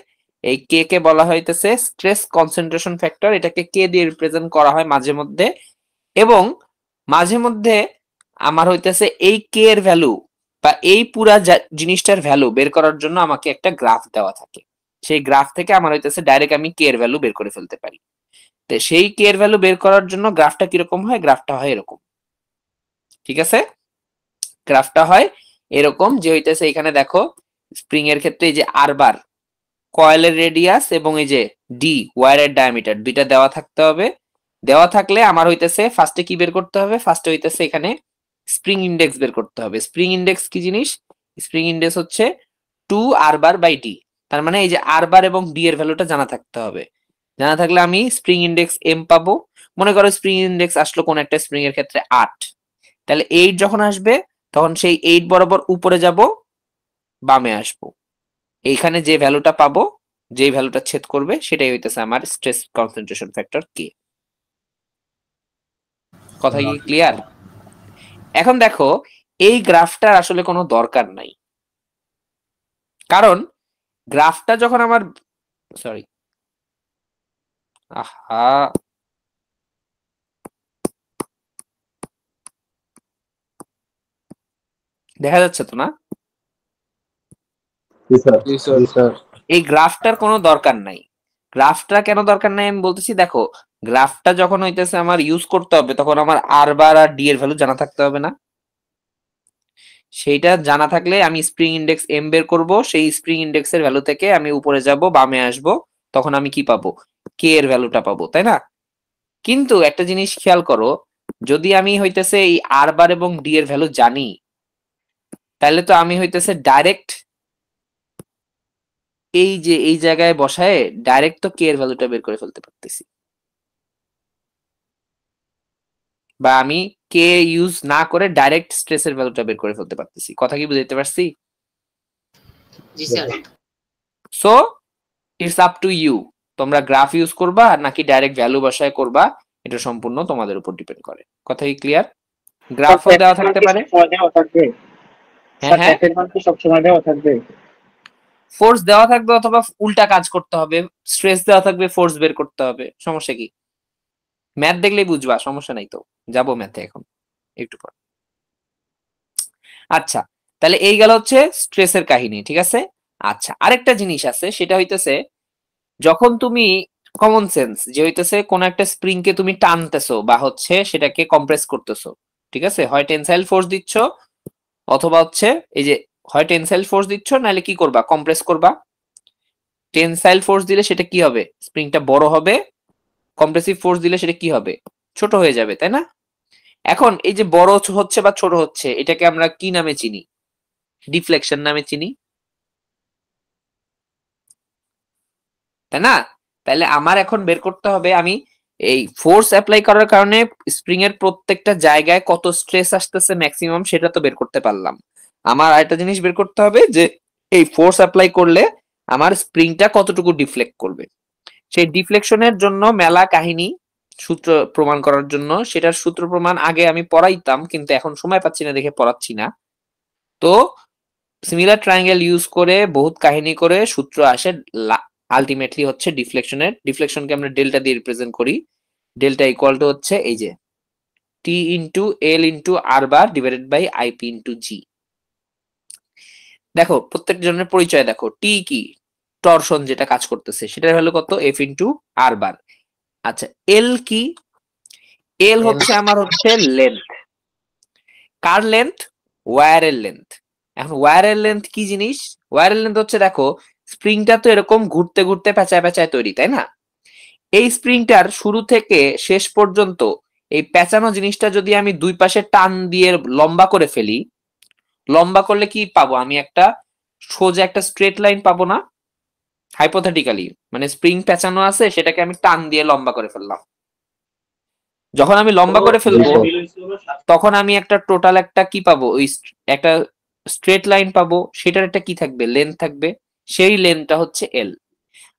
এই কে কে বলা হইতেছে স্ট্রেস কনসেন্ট্রেশন ফ্যাক্টর, এটাকে কে দিয়ে রিপ্রেজেন্ট করা হয় মাঝে মধ্যে। এবং মাঝে মধ্যে আমার হইতেছে এই কে এর ভ্যালু বা এই পুরা জিনিসটার ভ্যালু বের করার জন্য আমাকে একটা গ্রাফ দেওয়া থাকে, সেই গ্রাফ থেকে আমার হইতেছে ডাইরেক্ট আমি কে এর ভ্যালু বের করে ফেলতে পারি। তো সেই কে এর ভ্যালু বের করার জন্য গ্রাফটা কিরকম হয়, গ্রাফটা হয় এরকম। ঠিক আছে, গ্রাফটা হয় এরকম যে হইতেছে এখানে দেখো স্প্রিং এর ক্ষেত্রে এই যে r⁻, কয়েলের রেডিয়াস এবং এই যে ডি ওয়্যারের ডায়ামিটার, দুইটা দেওয়া থাকতে হবে। দেওয়া থাকলে আমার হইতেছে ফার্স্টে কি বের করতে হবে, ফার্স্টে হইতেছে এখানে স্প্রিং ইন্ডেক্স বের করতে হবে। স্প্রিং ইন্ডেক্স কি জিনিস, স্প্রিং ইন্ডেক্স হচ্ছে 2r⁻/d, তার মানে এই যে r⁻ এবং d এর ভ্যালুটা জানা থাকতে হবে। জানা থাকলে আমি স্প্রিং ইন্ডেক্স m পাবো। মনে করো স্প্রিং ইন্ডেক্স আসলো কোন একটা স্প্রিং এর ক্ষেত্রে 8, তাহলে 8 যখন আসবে তখন সেই 8 বরাবর উপরে যাব, বামে আসবো, এইখানে যে ভ্যালুটা পাবো, যে ভ্যালুটা ছেদ করবে সেটাই হইতেছে আমার স্ট্রেস কনসেন্ট্রেশন ফ্যাক্টর কে। কথা কি ক্লিয়ার? এখন দেখো এই গ্রাফটার আসলে কোনো দরকার নাই, কারণ গ্রাফটা যখন আমার সরি আহা দেখা যাচ্ছে তো না? জি স্যার। জি স্যার। জি স্যার। এই গ্রাফটার কোনো দরকার নাই। গ্রাফটা কেন দরকার নাই আমি বলতেছি, দেখো গ্রাফটা যখন হইতেছে আমার ইউজ করতে হবে তখন আমার r⁻ আর d এর ভ্যালু জানা থাকতে হবে না? সেইটা জানা থাকলে আমি স্প্রিং ইন্ডেক্স m বের করব, সেই স্প্রিং ইন্ডেক্সের ভ্যালু থেকে আমি উপরে যাব, বামে আসব, তখন আমি কি পাবো, কে এর ভ্যালুটা পাবো, তাই না? কিন্তু একটা জিনিস খেয়াল করো, যদি আমি হইতেছে এই r⁻ এবং d এর ভ্যালু জানি, তাহলে তো আমি হইতেছে ডাইরেক্ট এই যে এই জায়গায় বসায় ডাইরেক্ট তো কে এর ভ্যালুটা বের করে ফেলতে পারতেছি, বা আমি কে ইউজ না করে ডাইরেক্ট স্ট্রেসের ভ্যালুটা বের করে ফেলতে পারতেছি। কথা কি বুঝতে পারছি? জি sir. So it's up to you, তোমরা গ্রাফ ইউজ করবা নাকি ডাইরেক্ট ভ্যালু বসায় করবা, এটা সম্পূর্ণ তোমাদের উপর ডিপেন্ড করে। কথা কি ক্লিয়ার? গ্রাফও দেওয়া থাকতে পারে, হ্যাঁ হ্যাঁ, ফোর্স দেওয়া থাকবে অথবা উল্টা কাজ করতে হবে, স্ট্রেস দেওয়া থাকবে, ফোর্স বের করতে হবে, সমস্যা কি? ম্যাথ দেখলেই বুঝবা, সমস্যা নাই তো, যাবো ম্যাথে এখন একটু পর। আচ্ছা, তাহলে এই গেল হচ্ছে স্ট্রেসের কাহিনী। ঠিক আছে, আচ্ছা আরেকটা জিনিস আছে, সেটা হইতেছে যখন তুমি কমন সেন্স যে হইতেছে কোন একটা স্প্রিং কে তুমি টানতেছো বা হচ্ছে সেটাকে কম্প্রেস করতেছো, ঠিক আছে, হয় টেনসাইল ফোর্স দিচ্ছ অথবা হচ্ছে এই যে হয় টেনসাইল ফোর্স দিচ্ছ নাহলে কি করবা, কম্প্রেস করবা। টেনসাইল ফোর্স দিলে সেটা কি হবে, স্প্রিংটা বড় হবে, কম্প্রেসিভ ফোর্স দিলে সেটা কি হবে, ছোট হয়ে যাবে, তাই না? এখন এই যে বড় হচ্ছে বা ছোট হচ্ছে, এটাকে আমরা কি নামে চিনি, ডিফ্লেকশন নামে চিনি, তাই না? তাহলে আমার এখন বের করতে হবে আমি এই ফোর্স অ্যাপ্লাই করার কারণে স্প্রিং এর প্রত্যেকটা জায়গায় কত স্ট্রেস আসতেছে ম্যাক্সিমাম, সেটা তো বের করতে পারলাম। আমার আরেকটা জিনিস বের করতে হবে যে এই ফোর্স অ্যাপ্লাই করলে আমার স্প্রিংটা কতটুকু ডিফ্লেক্ট করবে। সেই ডিফ্লেকশনের জন্য মেলা কাহিনী সূত্র প্রমাণ করার জন্য, সেটার সূত্র প্রমাণ আগে আমি পড়াইতাম কিন্তু এখন সময় পাচ্ছি না দেখে পড়াচ্ছি না। তো সিমিলার ট্রায়াঙ্গেল ইউজ করে বহুত কাহিনী করে সূত্র আসে, আলটিমেটলি হচ্ছে ডিফ্লেকশনকে আমরা ডেল্টা দিয়ে রিপ্রেজেন্ট করি। ডেল্টা ইকুয়াল টু হচ্ছে এই যে T into L into R bar divided by IP into G. দেখো প্রত্যেক জনের পরিচয় দেখো, টি কি টরশন যেটা কাজ করতেছে সেটার ভ্যালু কত, এফ ইন্টু আর বার। আচ্ছা এল কি, এল হচ্ছে আমার হচ্ছে লেন্থ। কার লেন্থ, ওয়্যারের লেন্থ। এখন ওয়্যারের লেন্থ কি জিনিস, ওয়্যারের লেন্থ হচ্ছে দেখো স্প্রিংটা তো এরকম ঘুরতে ঘুরতে পেঁচায় পেঁচায় তৈরি, তাই না? এই স্প্রিংটার শুরু থেকে শেষ পর্যন্ত এই পেঁচানো জিনিসটা যদি আমি দুই পাশে টান দিয়ে লম্বা করে ফেলি, লম্বা করলে কি পাবো আমি, একটা সোজা একটা স্ট্রেট লাইন পাবো না? হাইপোথেটিক্যালি মানে স্প্রিং পেঁচানো আছে, সেটাকে আমি টান দিয়ে লম্বা করে ফেললাম। যখন আমি লম্বা করে ফেলবো তখন আমি একটা টোটাল একটা কি পাবো, ওই একটা স্ট্রেট লাইন পাবো, সেটার একটা কি থাকবে, লেন্থ থাকবে, সেই লেন্থটা হচ্ছে এল।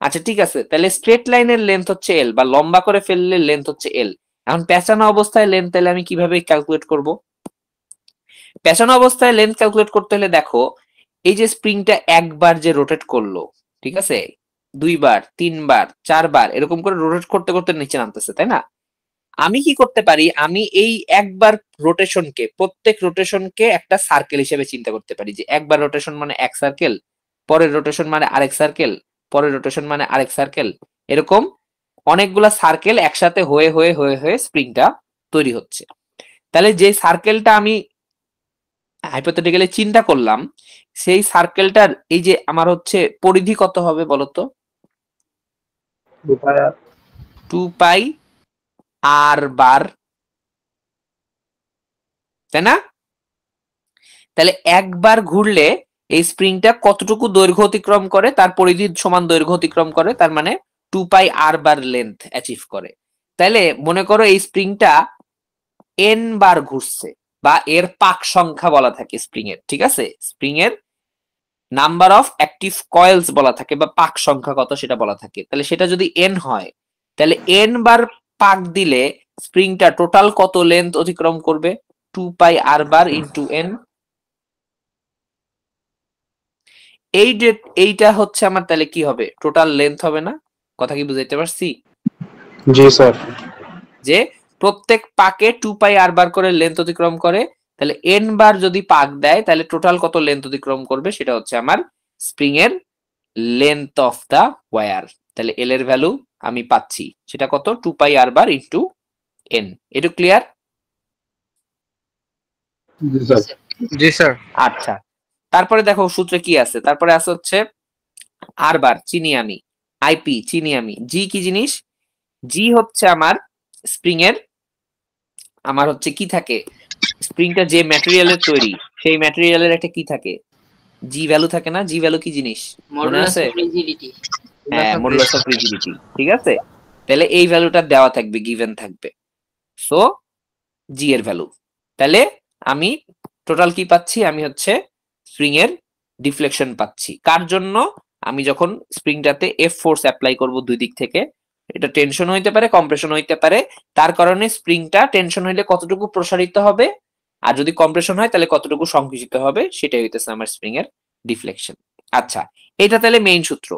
আচ্ছা ঠিক আছে, তাহলে স্ট্রেট লাইনের লেন্থ হচ্ছে এল, বা লম্বা করে ফেললে লেন্থ হচ্ছে এল। এখন পেঁচানো অবস্থায় লেন্থ তাহলে আমি কিভাবে ক্যালকুলেট করব? পেঁচানো অবস্থায় লেন্থ ক্যালকুলেট করতে হলে দেখো এই যে স্প্রিংটা একবার যে রোটেট করলো, ঠিক আছে, দুইবার, তিনবার, চারবার এরকম করে রোটেট করতে করতে নিচে নামতেছে, তাই না? আমি কি করতে পারি, আমি এই একবার রোটেশনকে, প্রত্যেক রোটেশনকে একটা সার্কেল হিসেবে চিন্তা করতে পারি, যে একবার রোটেশন মানে এক সার্কেল, পরের রোটেশন মানে আরেক সার্কেল, পরের রোটেশন মানে আরেক সার্কেল, এরকম অনেকগুলা সার্কেল একসাথে হয়ে হয়ে হয়ে হয়ে স্প্রিংটা তৈরি হচ্ছে। তাহলে যে সার্কেলটা আমি হাইপোথেটিক্যালি চিন্তা করলাম, সেই সার্কেলটার এই যে আমার হচ্ছে পরিধি কত হবে বলতো? 2 পাই আর বার, তাই না? তাহলে একবার ঘুরলে এই স্প্রিংটা কতটুকু দৈর্ঘ্য অতিক্রম করে, তার পরিধি সমান দৈর্ঘ্য অতিক্রম করে, তার মানে 2 পাই আর বার লেন্থ অ্যাচিভ করে। তাহলে মনে করো এই স্প্রিংটা এন বার ঘুরছে, বা এর পাক সংখ্যা বলা থাকে স্প্রিং এর, ঠিক আছে, স্প্রিং এর নাম্বার অফ অ্যাক্টিভ কয়েলস বলা থাকে, বা পাক সংখ্যা কত সেটা বলা থাকে। তাহলে সেটা যদি এন হয়, তাহলে এন বার পাক দিলে স্প্রিংটা টোটাল কত লেন্থ অতিক্রম করবে, 2 পাই আর বার ইন্টু এন। এই যে এইটা হচ্ছে আমার তাহলে কি হবে, টোটাল লেন্থ হবে না? কথা কি বুঝাইতে পারছি? জি স্যার। যে প্রত্যেক পাকে 2 পাই আর বার করে লেন্থ অতিক্রম করে, তাহলে এন বার যদি পাক দেয় তাহলে টোটাল কত লেন্থ অতিক্রম করবে, সেটা হচ্ছে আমার স্প্রিং এর লেন্থ অফ দা ওয়্যার। তাহলে এল এর ভ্যালু আমি পাচ্ছি, সেটা কত, 2 পাই আর বার ইন্টু এন। এটা ক্লিয়ার? জি স্যার। জি স্যার। আচ্ছা তারপরে দেখো সূত্রে কি আছে, তারপরে আছে হচ্ছে আর বার চিনি আমি, আইপি চিনি আমি, জি কি জিনিস, জি হচ্ছে আমার স্প্রিং এর, আমার হচ্ছে কি থাকে, স্প্রিংটা যে ম্যাটেরিয়ালের তৈরি সেই ম্যাটেরিয়ালের একটা কি থাকে, জি ভ্যালু থাকে না? জি ভ্যালু কি জিনিস মনে আছে? হ্যাঁ, মডুলাস অফ রিজিডিটি, ঠিক আছে। তাহলে এই ভ্যালুটা দেওয়া থাকবে, গিভেন থাকবে, সো জি এর ভ্যালু। তাহলে আমি টোটাল কি পাচ্ছি, আমি হচ্ছে স্প্রিং এর ডিফ্লেকশন পাচ্ছি। কার জন্য? আমি যখন স্প্রিংটাতে এফ ফোর্স অ্যাপ্লাই করব দুই দিক থেকে, এটা টেনশন হইতে পারে, কম্প্রেশন হইতে পারে, তার কারণে স্প্রিংটা টেনশন হইলে কতটুকু প্রসারিত হবে, আর যদি কম্প্রেশন হয় তাহলে কতটুকু সংকুচিত হবে, সেটাই হইতেছে আমার স্প্রিং এর ডিফ্লেকশন। আচ্ছা এটা তাহলে মেইন সূত্র।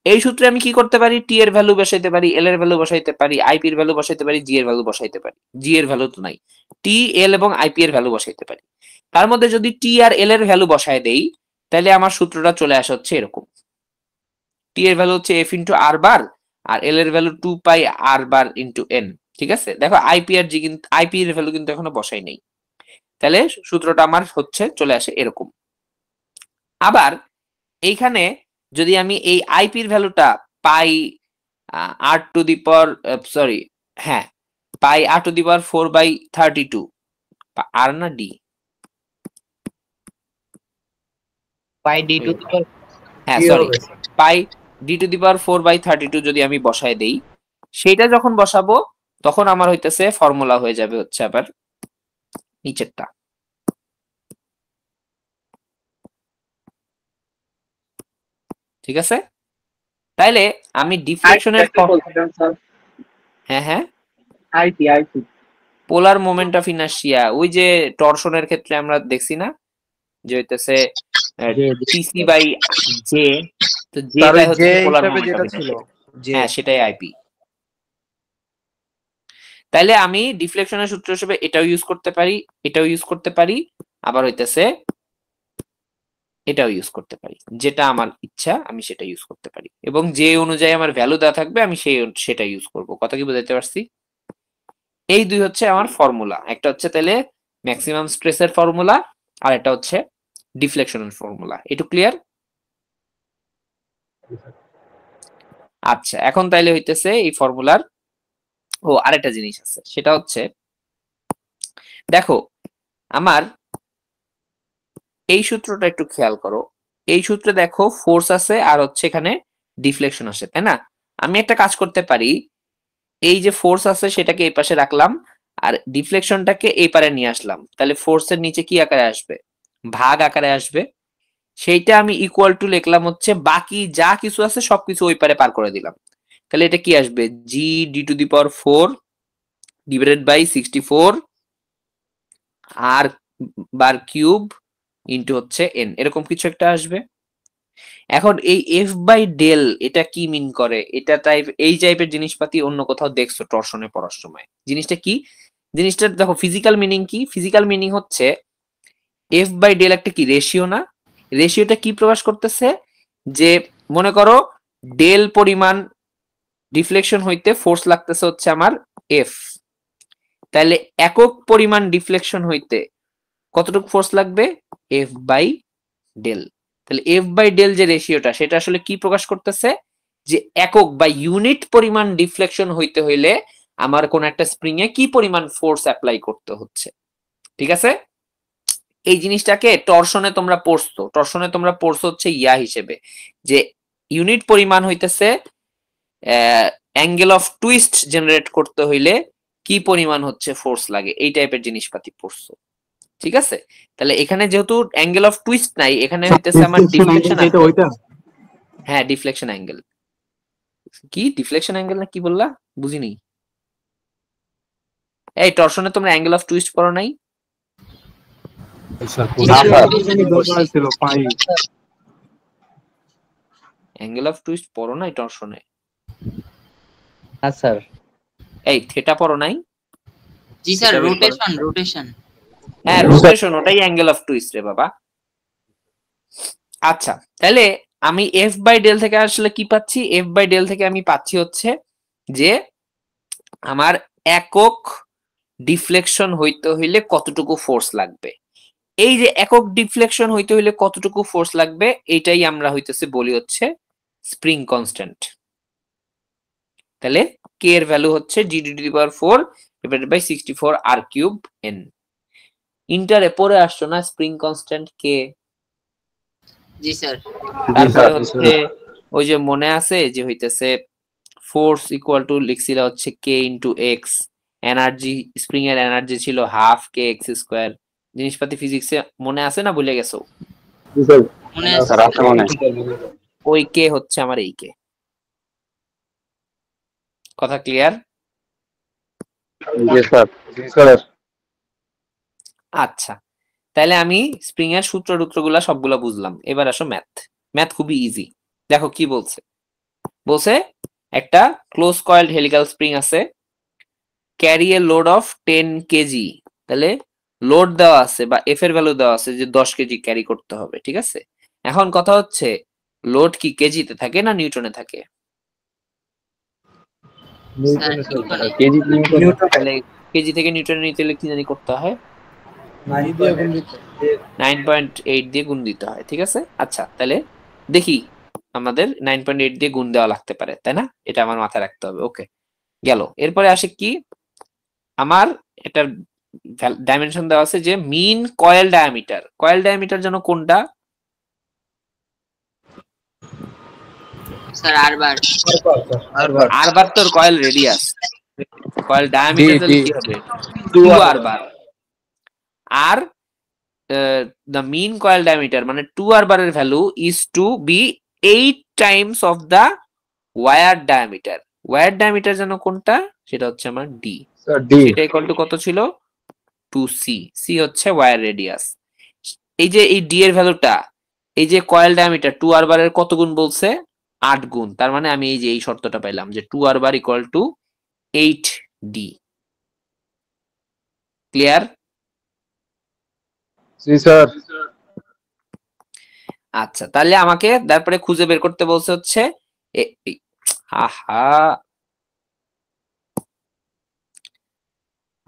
এই সূত্রে আমি কি করতে পারি, টি এর ভ্যালু বসাইতে পারি, এল এর ভ্যালু বসাইতে পারি, আইপি এর ভ্যালু বসাইতে পারি, জি এর ভ্যালু বসাইতে পারি। জি এর ভ্যালু তো নাই, টি এল এবং আইপি এর ভ্যালু বসাইতে পারি। তার মধ্যে যদি টি আর এল এর ভ্যালু বসায় দেই, তাহলে আমার সূত্রটা চলে আসে হচ্ছে এরকম, টি এর ভ্যালু হচ্ছে এফ ইন্টু আর বার, আর এল এর ভ্যালু 2 পাই আর বার ইন্টু এন। ঠিক আছে, দেখো আইপি আর জি কিন্তু, আইপি এর ভ্যালু কিন্তু এখনো বসাই নেই, তাহলে সূত্রটা আমার হচ্ছে চলে আসে এরকম। আবার এইখানে যদি আমি এই আইপির ভ্যালুটা পাই আর টু দি পাওয়ার, সরি হ্যাঁ, পাই আর টু দি পাওয়ার 4/32, আর না D, pi D to the power, হ্যাঁ sorry, pi D to the power 4/32 যদি আমি বসায় দেই, সেটা যখন বসাবো তখন আমার হইতেছে ফর্মুলা হয়ে যাবে হচ্ছে আবার নিচেরটা। ঠিক আছে, তাইলে আমি ডিফ্লেকশনের, হ্যাঁ হ্যাঁ, IP polar moment of inertia, ওই যে টরশনের ক্ষেত্রে আমরা দেখছি না যে হইতেছে টিসি বাই জে, তো জেটা হচ্ছে পোলার মোমেন্ট অফ ইনার্শিয়া, হ্যাঁ সেটাই আইপি। তাইলে আমি ডিফ্লেকশনের সূত্র হিসেবে এটাও ইউজ করতে পারি, এটাও ইউজ করতে পারি, আবার হইতেছে এটাও ইউজ করতে পারি। যেটা আমার ইচ্ছা আমি সেটা ইউজ করতে পারি, এবং যে অনুযায়ী আমার ভ্যালু দেওয়া থাকবে আমি সেটা ইউজ করব। কথা কি বুঝাইতে পারছি? এই দুই হচ্ছে আমার ফর্মুলা। একটা হচ্ছে তাহলে ম্যাক্সিমাম স্ট্রেসের ফর্মুলা, আর এটা হচ্ছে ডিফ্লেকশনের ফর্মুলা। এটু ক্লিয়ার? আচ্ছা, এখন তাইলে হইতেছে এই ফর্মুলার আরেকটা জিনিস আছে, সেটা হচ্ছে দেখো আমার এই সূত্রটা একটু খেয়াল করো। এই সূত্রে দেখো ফোর্স আছে আর হচ্ছে এখানে ডিফ্লেকশন আছে, তাই না? আমি একটা কাজ করতে পারি, এই যে ফোর্স আছে সেটাকে এই পাশে রাখলাম আর ডিফ্লেকশনটাকে এই পারে নিয়ে আসলাম, তাহলে ফোর্সের নিচে কি আকারে আসবে? ভাগ আকারে আসবে। সেইটা আমি ইকুয়াল টু লিখলাম হচ্ছে বাকি যা কিছু আছে সবকিছু ওই পারে পার করে দিলাম। তাহলে এটা কি আসবে? G D to the power 4 divided by 64 R bar cube into হচ্ছে এন, এরকম কিছু একটা আসবে। এখন এই এফ বাই ডেল এটা কি মিন করে? এটা এই টাইপের জিনিসপাতি অন্য কোথাও দেখছো টর্শনে পড়ার সময়? জিনিসটা কি? জিনিসটা দেখো ফিজিক্যাল মিনিং কি? ফিজিক্যাল মিনিং হচ্ছে এফ বাই ডেল একটা কি রেশিও না? রেশিওটা কি প্রকাশ করতেছে? যে মনে করো ডেল পরিমাণ ডিফ্লেকশন হইতে ফোর্স লাগতেছে হচ্ছে আমার এফ, তাহলে একক পরিমাণ ডিফ্লেকশন হইতে কতটুকু ফোর্স লাগবে? F by del. তাহলে এফ বাই ডেল যে রেশিওটা সেটা আসলে কি প্রকাশ করতেছে? যে একক বা ইউনিট পরিমাণ ডিফ্লেকশন হইতে হইলে আমার কোন একটা স্প্রিং এ কি পরিমাণ ফোর্স অ্যাপ্লাই করতে হচ্ছে। ঠিক আছে? এই জিনিসটাকে টর্শনে তোমরা পড়ছো, টর্শনে তোমরা পড়ছো হচ্ছে ইয়া হিসেবে, যে ইউনিট পরিমাণ হইতেছে অ্যাঙ্গেল অফ টুইস্ট জেনারেট করতে হইলে কি পরিমাণ হচ্ছে ফোর্স লাগে, এই টাইপের জিনিসপাতি পড়ছো। ঠিক আছে? তাহলে এখানে যেহেতু অ্যাঙ্গেল অফ টুইস্ট নাই, এখানে হইতেছে আমার ডিফ্লেকশন। হ্যাঁ, ডিফ্লেকশন অ্যাঙ্গেল। কি ডিফ্লেকশন অ্যাঙ্গেল না কি বললা? বুঝিনি। এই টর্শনে তোমরা অ্যাঙ্গেল অফ টুইস্ট পড়ো নাই? অ্যাঙ্গেল অফ টুইস্ট পড়ো নাই টর্শনে? হ্যাঁ স্যার। এই থিটা পড়ো নাই? জি স্যার, রোটেশন। হ্যাঁ, রোটেশন, ওটাই অ্যাঙ্গেল অফ টুইস্ট রে বাবা। আচ্ছা, তাহলে আমি এফ বাই ডেল থেকে আসলে কি পাচ্ছি? এফ বাই ডেল থেকে আমি পাচ্ছি হচ্ছে যে আমার একক ডিফ্লেকশন হইতে হইলে কতটুকু ফোর্স লাগবে। এই যে একক ডিফ্লেকশন হইতে হইলে কতটুকু ফোর্স লাগবে, এটাই আমরা হইতেছে বলি হচ্ছে স্প্রিং কনস্ট্যান্ট। তাহলে কে এর ভ্যালু হচ্ছে G to the power 4 divided by 64 R cube N. ইন্টারে পড়ে আসছো না স্প্রিং কনস্ট্যান্ট কে? জি স্যার। তারপরে হচ্ছে ওই যে মনে আছে যে হইতেছে ফোর্স ইকুয়াল টু লিখছিল হচ্ছে কে ইন্টু এক্স, এনার্জি স্প্রিং এর এনার্জি ছিল হাফ কে এক্স স্কোয়ার। জিনিসপাতি ফিজিক্সে মনে আছে না ভুলে গেছো? মনে আছে। ওই কে হচ্ছে আমার এই কে। কথা ক্লিয়ার? আচ্ছা, তাহলে আমি স্প্রিং এর সূত্র টুত্রগুলা সবগুলা বুঝলাম। এবার আসো ম্যাথ। ম্যাথ খুবই ইজি। দেখো কি বলছে। বলছে একটা ক্লোজ কয়েলড হেলিক্যাল স্প্রিং আছে, carry a load of 10 KG. তাহলে লোড দেওয়া আছে বা এফ এর ভ্যালু দেওয়া আছে যে 10 কেজি ক্যারি করতে হবে। ঠিক আছে? এখন কথা হচ্ছে লোড কি কেজিতে থাকে না নিউটনে থাকে? তাহলে কেজি থেকে নিউটনে নিতে হলে কি জানি করতে হয়? 9.8 দিয়ে গুণ দিতে হয়। ঠিক আছে? আচ্ছা, তাহলে দেখি আমাদের 9.8 দিয়ে গুণ দেওয়া লাগতে পারে, তাই না? এটা আমার মাথায় রাখতে হবে। ওকে, গেল। এরপরে আসে কি, আমার এটার ডাইমেনশন দেওয়া আছে যে মিন কয়েল ডায়ামিটার। কয়েল ডায়ামিটার যেন কোনটা? স্যার আর বার তোর কয়েল রেডিয়াস, কয়েল ডায়ামিটার তাহলে কি হবে? 2 R bar. R the mean coil diameter মানে 2 আর বারের value is to be 8 times of the wire diameter. wire diameter যেন কোনটা? সেটা হচ্ছে আমার d। এটা ইকুয়াল টু কত ছিল? 2c। c হচ্ছে ওয়্যার রেডিয়াস। এই যে এই d এর ভ্যালুটা, এই যে কয়েল ডায়ামিটার 2 আর বারের কত গুণ বলছে? 8 গুণ। তার মানে আমি এই যে এই শর্তটা পাইলাম যে 2 R bar equal to 8d। Clear? জি স্যার। আচ্ছা, তাহলে আমাকে তারপরে খুঁজে বের করতে বলছে হচ্ছে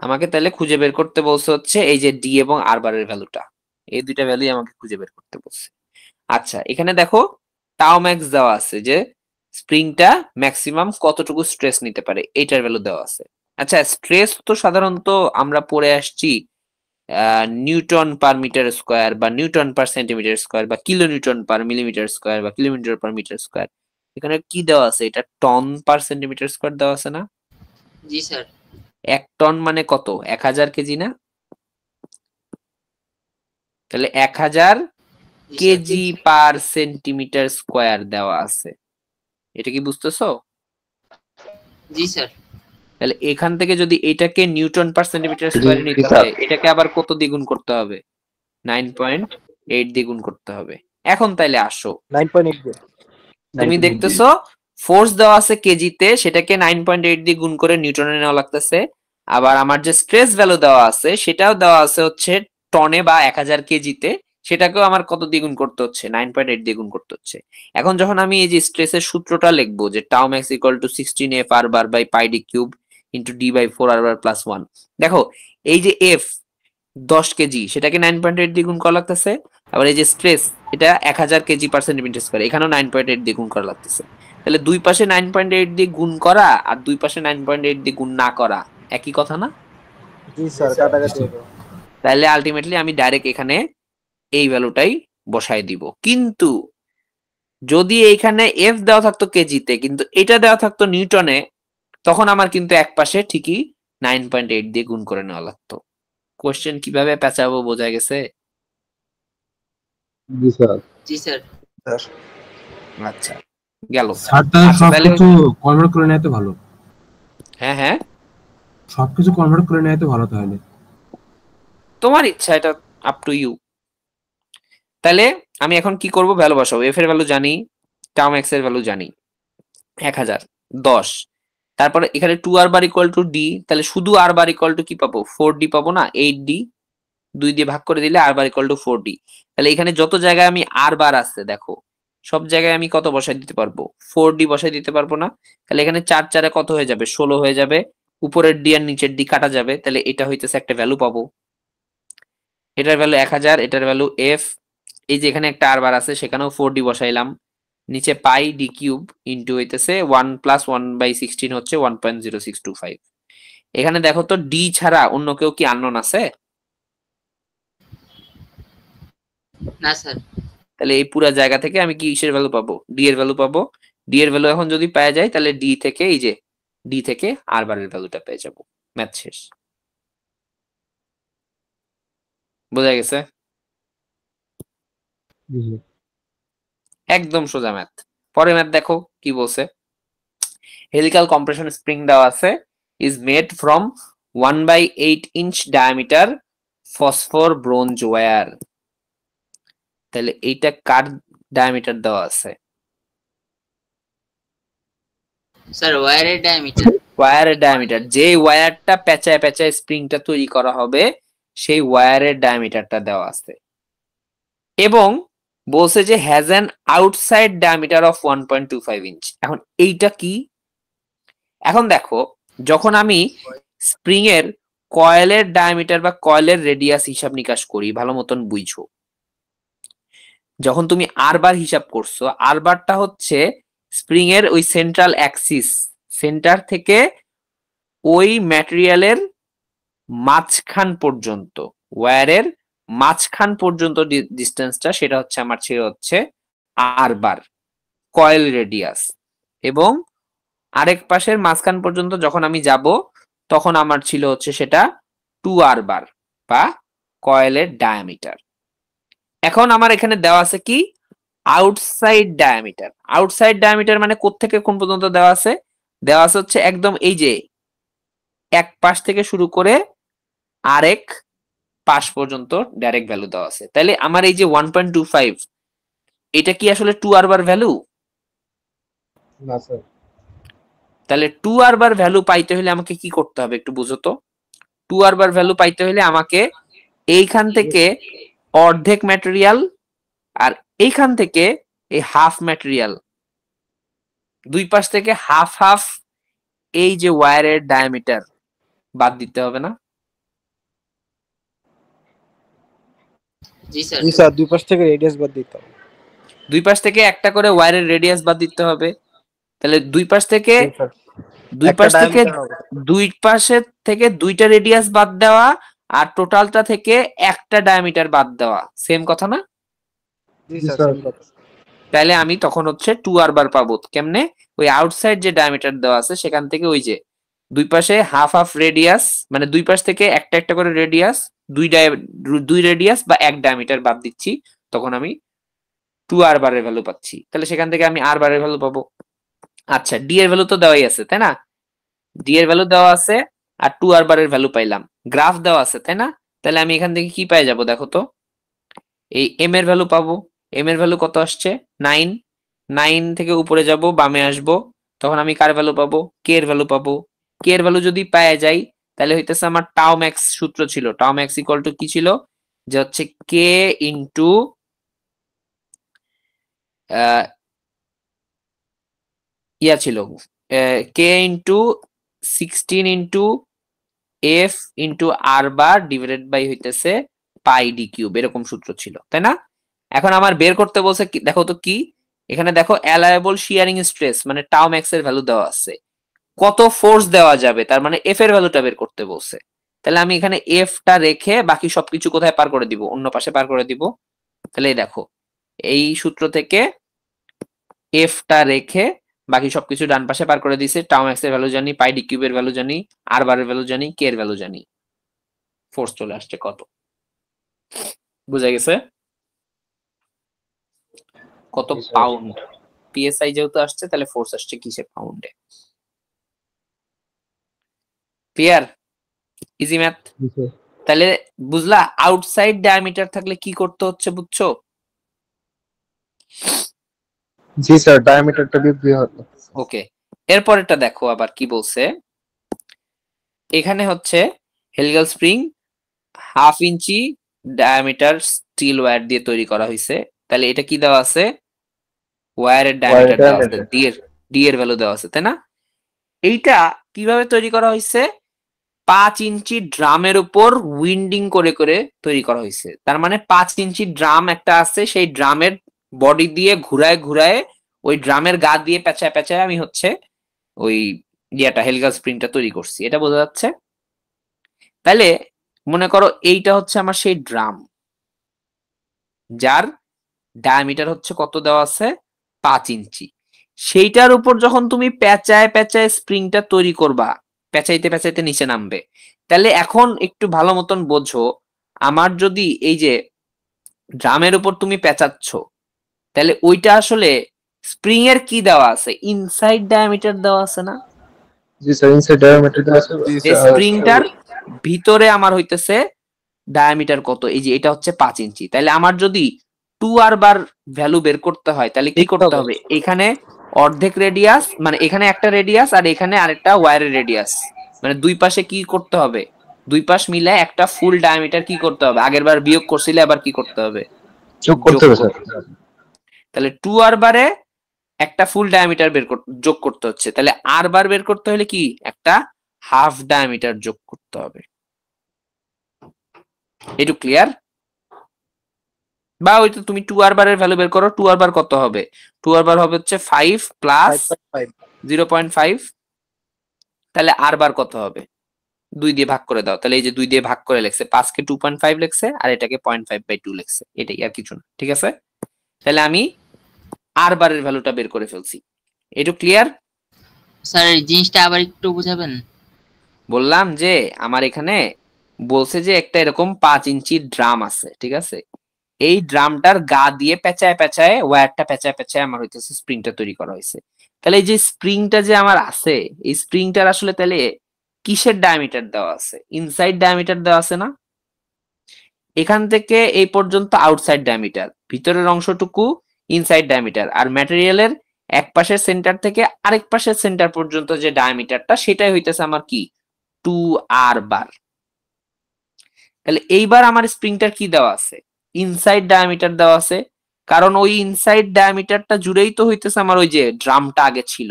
আমাকে তাহলে খুঁজে বের করতে বলছে হচ্ছে এই যে ডি এবং আর বারের ভ্যালুটা, এই দুইটা ভ্যালুই আমাকে খুঁজে বের করতে বলছে। আচ্ছা, এখানে দেখো টাও ম্যাক্স দেওয়া আছে যে স্প্রিংটা ম্যাক্সিমাম কতটুকু স্ট্রেস নিতে পারে, এইটার ভ্যালু দেওয়া আছে। আচ্ছা, স্ট্রেস তো সাধারণত আমরা পড়ে আসছি নিউটন পার মিটার স্কোয়ার বা নিউটন পার সেন্টিমিটার স্কোয়ার বা কিলো নিউটন পার মিলিমিটার স্কোয়ার বা কিলোমিটার পার মিটার স্কোয়ার। এখানে কি দেওয়া আছে? এটা টন পার সেন্টিমিটার স্কোয়ার দেওয়া আছে না? জি স্যার। 1 টন মানে কত? 1000 কেজি না? তাহলে 1000 কেজি পার সেন্টিমিটার স্কোয়ার দেওয়া আছে। এটা কি বুঝতেছো? জি স্যার। তাহলে এখান থেকে যদি এটাকে নিউটন পার সেন্টিমিটার স্কোয়ারে নিতে হয়, এটাকে আবার কত দ্বিগুণ করতে হবে? 9.8 দ্বিগুণ করতে হবে। এখন তাইলে আসো, 9.8 তুমি দেখতেছো ফোর্স দেওয়া আছে কেজিতে, সেটাকে 9.8 দিয়ে গুণ করে নিউটনে নেওয়া লাগতেছে। আবার আমার যে স্ট্রেস ভ্যালু দেওয়া আছে সেটাও দেওয়া আছে হচ্ছে টনে বা 1000 কেজিতে, সেটাকেও আমার কত দ্বিগুণ করতে হচ্ছে? 9.8 দ্বিগুণ করতে হচ্ছে। এখন যখন আমি এই যে স্ট্রেসের সূত্রটা লিখবো যে tau max equal to 16 F R bar by pi D cube into D by 4 R bar plus 1, দেখো এই যে এফ 10 কেজি সেটাকে 9.8 দিয়ে গুণ করা লাগতেছে। আবার এই যে স্ট্রেস এটা 1000 কেজি পার সেন্টিমিটার স্কয়ার, এখানেও 9.8 দিয়ে গুণ করা লাগতেছে। তাহলে দুই পাশে 9.8 দিয়ে গুণ করা আর দুই পাশে 9.8 দিয়ে গুণ না করা একই কথা না? জি স্যার, কাটাকাটি হবে। তাহলে আলটিমেটলি আমি ডাইরেক্ট এখানে এই ভ্যালুটাই বসাই দিব। কিন্তু যদি এইখানে এফ দেওয়া থাকতো কেজিতে কিন্তু এটা দেওয়া থাকতো নিউটনে, তখন আমার কিন্তু এক পাশে ঠিকই 9.8 দিয়ে গুণ করে নেওয়া লাগতো। কোশ্চেন কিভাবে পেঁচাবো বোঝা গেছে? জি স্যার। জি স্যার। আচ্ছা, গেল। স্যার তাহলে সবকিছু কনভার্ট করে নেওয়া তো ভালো। হ্যাঁ হ্যাঁ, সবকিছু কনভার্ট করে নেওয়া তো ভালো তাহলে। তোমার ইচ্ছা, এটা আপ টু ইউ। তাহলে আমি এখন কি করব? ভ্যালু বসাবো। এফ এর ভ্যালু জানি, টার্ম এক্স এর ভ্যালু জানি 1000 10, তারপরে এখানে 2 R bar equal to D, তাহলে শুধু আর বার ইকুয়াল টু কি পাবো? 4d পাবো না? 8d 2 দিয়ে ভাগ করে দিলে আর বার ইকুয়াল টু 4d। তাহলে এখানে যত জায়গায় আমি আর বার আছে দেখো সব জায়গায় আমি কত বসাই দিতে পারবো? 4d বসাই দিতে পারবো না? তাহলে এখানে 4 4 কত হয়ে যাবে? 16 হয়ে যাবে। উপরের ডি আর নিচের ডি কাটা যাবে, তাহলে এটা হইতেছে একটা ভ্যালু পাবো। এটার ভ্যালু 1000, এটার ভ্যালু এফ। এই যে এখানে একটা আর বার আছে সেখানেও 4d বসাইলাম, নিচে পাই ডি কিউব ইন্টু হইতেছে 1 প্লাস 1/16 হচ্ছে 1.0625। এখানে দেখো তো ডি ছাড়া অন্য কেউ কি আননোন আছে? না স্যার। তাহলে এই পুরো জায়গা থেকে আমি কি কিসের ভ্যালু পাবো? ডি এর ভ্যালু পাবো। ডি এর ভ্যালু এখন যদি পাওয়া যায় তাহলে ডি থেকে এই যে ডি থেকে আর বারের ভ্যালুটা পেয়ে যাবো। ম্যাথ শেষ। বোঝা গেছে? একদম সোজা ম্যাথ। পরে ম্যাথ দেখো কি বলছে। হেলিক্যাল কম্প্রেশন স্প্রিং দেওয়া আছে is made from 1/8 inch diameter phosphor bronze wire। তাহলে এইটা কার ডায়ামিটার দেওয়া আছে? স্যার ওয়্যারের ডায়ামিটার। ওয়্যারের ডায়ামিটার, যে ওয়্যারটা পেঁচায় পেঁচায় স্প্রিংটা তৈরি করা হবে সেই ওয়্যারের ডায়ামিটারটা দেওয়া আছে। এবং বলছে যে has an outside diameter of 1.25 inch. এখন এইটা কি? এখন দেখো যখন আমি স্প্রিং এর কয়েলের ডায়ামিটার বা কয়েলের রেডিয়াস হিসাব নিকাশ করি, ভালো মতন বুঝো, যখন তুমি আর বার হিসাব করছো, আর বারটা হচ্ছে স্প্রিং এর ওই সেন্ট্রাল অ্যাক্সিস, সেন্টার থেকে ওই ম্যাটেরিয়ালের মাঝখান পর্যন্ত, ওয়্যারের মাঝখান পর্যন্ত ডিস্টেন্সটা, সেটা হচ্ছে আমার ছিল হচ্ছে আর বার কয়েল রেডিয়াস। এবং আরেক পাশের মাঝখান পর্যন্ত যখন আমি যাব তখন আমার ছিল হচ্ছে সেটা 2 আর বার বা কয়েলের ডায়ামিটার। এখন আমার এখানে দেওয়া আছে কি? Outside diameter. আউটসাইড ডায়ামিটার মানে কোত্থেকে কোন পর্যন্ত দেওয়া আছে? দেওয়া আছে হচ্ছে একদম এই যে এক পাশ থেকে শুরু করে আরেক পাশ পর্যন্ত ডাইরেক্ট ভ্যালু দেওয়া আছে। তাহলে আমার এই যে 1.25 এটা কি আসলে 2 আর বার ভ্যালু? না স্যার। তাহলে 2 আর বার ভ্যালু পাইতে হলে আমাকে কি করতে হবে একটু বুঝো তো। 2r বার ভ্যালু পাইতে হলে আমাকে এইখান থেকে অর্ধেক ম্যাটেরিয়াল আর এইখান থেকে এই হাফ ম্যাটেরিয়াল, দুই পাশ থেকে হাফ হাফ এই যে ওয়্যারের ডায়ামিটার বাদ দিতে হবে না? জি স্যার। জি স্যার, দুই পাশ থেকে রেডিয়াস বাদ দিতে হবে। দুই পাশ থেকে একটা করে ওয়্যারের রেডিয়াস বাদ দিতে হবে। তাহলে দুই পাশ থেকে দুই পাশে থেকে দুইটা রেডিয়াস বাদ দেওয়া আর টোটালটা থেকে একটা ডায়ামিটার বাদ দেওয়া, সেম কথা না? জি স্যার। তাহলে আমি তখন হচ্ছে 2r বার পাবো। কেমনে? ওই আউটসাইড যে ডায়ামিটার দেওয়া আছে সেখান থেকে ওই যে দুই পাশে হাফ হাফ রেডিয়াস, মানে দুই পাশ থেকে একটা একটা করে রেডিয়াস, দুই রেডিয়াস বা এক ডায়ামিটার বাদ দিচ্ছি, তখন আমি 2r বারের ভ্যালু পাচ্ছি। তাহলে সেখান থেকে আমি r বারের ভ্যালু পাবো। আচ্ছা, d এর ভ্যালু তো দেওয়াই আছে, তাই না? d এর ভ্যালু দেওয়া আছে আর 2r বারের ভ্যালু পাইলাম, গ্রাফ দেওয়া আছে, তাই না? তাহলে আমি এখান থেকে কি পাই যাব দেখো তো। এই m এর ভ্যালু পাবো। m এর ভ্যালু কত আসছে? 9। 9 থেকে উপরে যাব, বামে আসবো, তখন আমি কার ভ্যালু পাবো? k এর ভ্যালু পাবো। k এর ভ্যালু যদি পাওয়া যাই তাহলে হইতেছে আমার টাউ ম্যাক্স সূত্র ছিল। টাউ ম্যাক্স ইকুয়াল টু কি ছিল? যে হচ্ছে k ইনটু ইয়া ছিল k into 16 into f into r bar divided by হইতেছে পাই d কিউব, এরকম সূত্র ছিল, তাই না? এখন আমার বের করতে বলছে দেখো তো কি, এখানে দেখো অ্যালায়েবল শিয়ারিং স্ট্রেস মানে টাউ ম্যাক্স এর ভ্যালু দেওয়া আছে, কত ফোর্স দেওয়া যাবে, তার মানে এফ এর ভ্যালুটা বের করতে বলছে। তাহলে আমি এখানে এফ টা রেখে বাকি সবকিছু কোথায় পার করে দিব? অন্য পাশে পার করে দিব। তাহলে দেখো এই সূত্র থেকে এফ টা রেখে বাকি সবকিছু ডান পাশে পার করে দিয়েছে। টাউ ম্যাক্স এর ভ্যালু জানি, পাই ডি কিউবের ভ্যালু জানি, আর বারের ভ্যালু জানি, কে এর ভ্যালু জানি, ফোর্স চলে আসছে কত। বুঝা গেছে? কত পাউন্ড পিএসআই যেহেতু আসছে, তাহলে ফোর্স আসছে কিসে? পাউন্ডে। ক্লিয়ার? Easy math. তাহলে বুঝলা আউটসাইড ডায়ামিটার থাকলে কি করতে হচ্ছে, বুঝছো? জি স্যার, ডায়ামিটারটা বৃদ্ধি হবে। ওকে, এরপরেরটা দেখো আবার কি বলছে। এখানে হচ্ছে হেলিক্যাল স্প্রিং 1/2 ইঞ্চি ডায়ামিটার স্টিল ওয়্যার দিয়ে তৈরি করা হয়েছে। তাহলে এটা কি দেওয়া আছে? ওয়্যারের ডায়ামিটার দেওয়া আছে, ডি এর ভ্যালু দেওয়া আছে, তাই না? এইটা কিভাবে তৈরি করা হয়েছে? 5 ইঞ্চি ড্রামের উপর উইন্ডিং করে করে তৈরি করা হয়েছে। তার মানে 5 ইঞ্চি ড্রাম একটা আছে, সেই ড্রামের বডি দিয়ে ঘুরায় ঘুরায় ওই ড্রামের গা দিয়ে পেঁচায় পেঁচায় আমি হচ্ছে ওই ইয়েটা হেলিক্যাল স্প্রিংটা তৈরি করছি। এটা বোঝা যাচ্ছে? তাহলে মনে করো এইটা হচ্ছে আমার সেই ড্রাম, যার ডায়ামিটার হচ্ছে কত দেওয়া আছে? 5 ইঞ্চি। সেইটার উপর যখন তুমি পেঁচায় পেঁচায় স্প্রিংটা তৈরি করবা, পেঁচাইতে পেঁচাইতে নিচে নামবে। তাহলে এখন একটু ভালো মতন বোঝো, আমার যদি এই যে ড্রামের উপর তুমি পেঁচাচ্ছ, তাহলে ওইটা আসলে স্প্রিং এর কি দেওয়া আছে? ইনসাইড ডায়ামিটার দেওয়া আছে না? জি স্যার, ইনসাইড ডায়ামিটার দেওয়া আছে। এই স্প্রিংটার ভিতরে আমার হইতেছে ডায়ামিটার কত? এই যে এটা হচ্ছে 5 ইঞ্চি। তাহলে আমার যদি 2r বার ভ্যালু বের করতে হয় তাহলে কি করতে হবে? এখানে অর্ধেক রেডিয়াস, মানে এখানে একটা রেডিয়াস আর এখানে আরেকটা ওয়্যারের রেডিয়াস, মানে দুই পাশে কি করতে হবে? দুই পাশ মিলে একটা ফুল ডায়ামিটার কি করতে হবে? আগের বার বিয়োগ করছিলে, আবার কি করতে হবে? যোগ করতে হবে স্যার। তাহলে 2r বারে একটা ফুল ডায়ামিটার যোগ করতে হচ্ছে। তাহলে r বার বের করতে হলে কি? একটা হাফ ডায়ামিটার যোগ করতে হবে। একটু ক্লিয়ার? বা ওই তো তুমি 2r বারের ভ্যালু বের করো। 2r বার কত হবে? 2r বার হবে হচ্ছে 5 প্লাস 0.5। তাহলে r বার কত হবে? 2 দিয়ে ভাগ করে দাও। তাহলে এই যে 2 দিয়ে ভাগ করে লেখছে, 5 কে 2.5 লেখছে আর এটাকে 0.5/2 লেখছে, এটাই আর কিছু না। ঠিক আছে? তাহলে আমি r বারের ভ্যালুটা বের করে ফেলছি। একটু ক্লিয়ার? স্যার এই জিনিসটা আবার একটু বুঝাবেন? বললাম যে আমার এখানে বলছে যে একটা এরকম 5 ইঞ্চি ড্রাম আছে, ঠিক আছে? এই ড্রামটার গা দিয়ে পেঁচায় পেঁচায় ওয়্যারটা পেঁচায় পেঁচায় আমার হইতেছে স্প্রিংটা তৈরি করা হয়েছে। তাহলে এই যে স্প্রিংটা যে আমার আছে, এই স্প্রিংটার আসলে তাহলে কিসের ডায়ামিটার দেওয়া আছে? ইনসাইড ডায়ামিটার দেওয়া আছে না? এখান থেকে এই পর্যন্ত আউটসাইড ডায়ামিটার, ভিতরের অংশটুকু ইনসাইড ডায়ামিটার, আর ম্যাটেরিয়ালের এক পাশের সেন্টার থেকে আরেক পাশের সেন্টার পর্যন্ত যে ডায়ামিটারটা, সেটাই হইতেছে আমার কি? 2r বার। তাহলে এইবার আমার স্প্রিংটার কি দেওয়া আছে, ইনসাইড ডায়ামিটার দেওয়া আছে, কারণ ওই ইনসাইড ডায়ামিটারটা জুড়েই তো হইতেছে আমার ওই যে ড্রামটা আগে ছিল।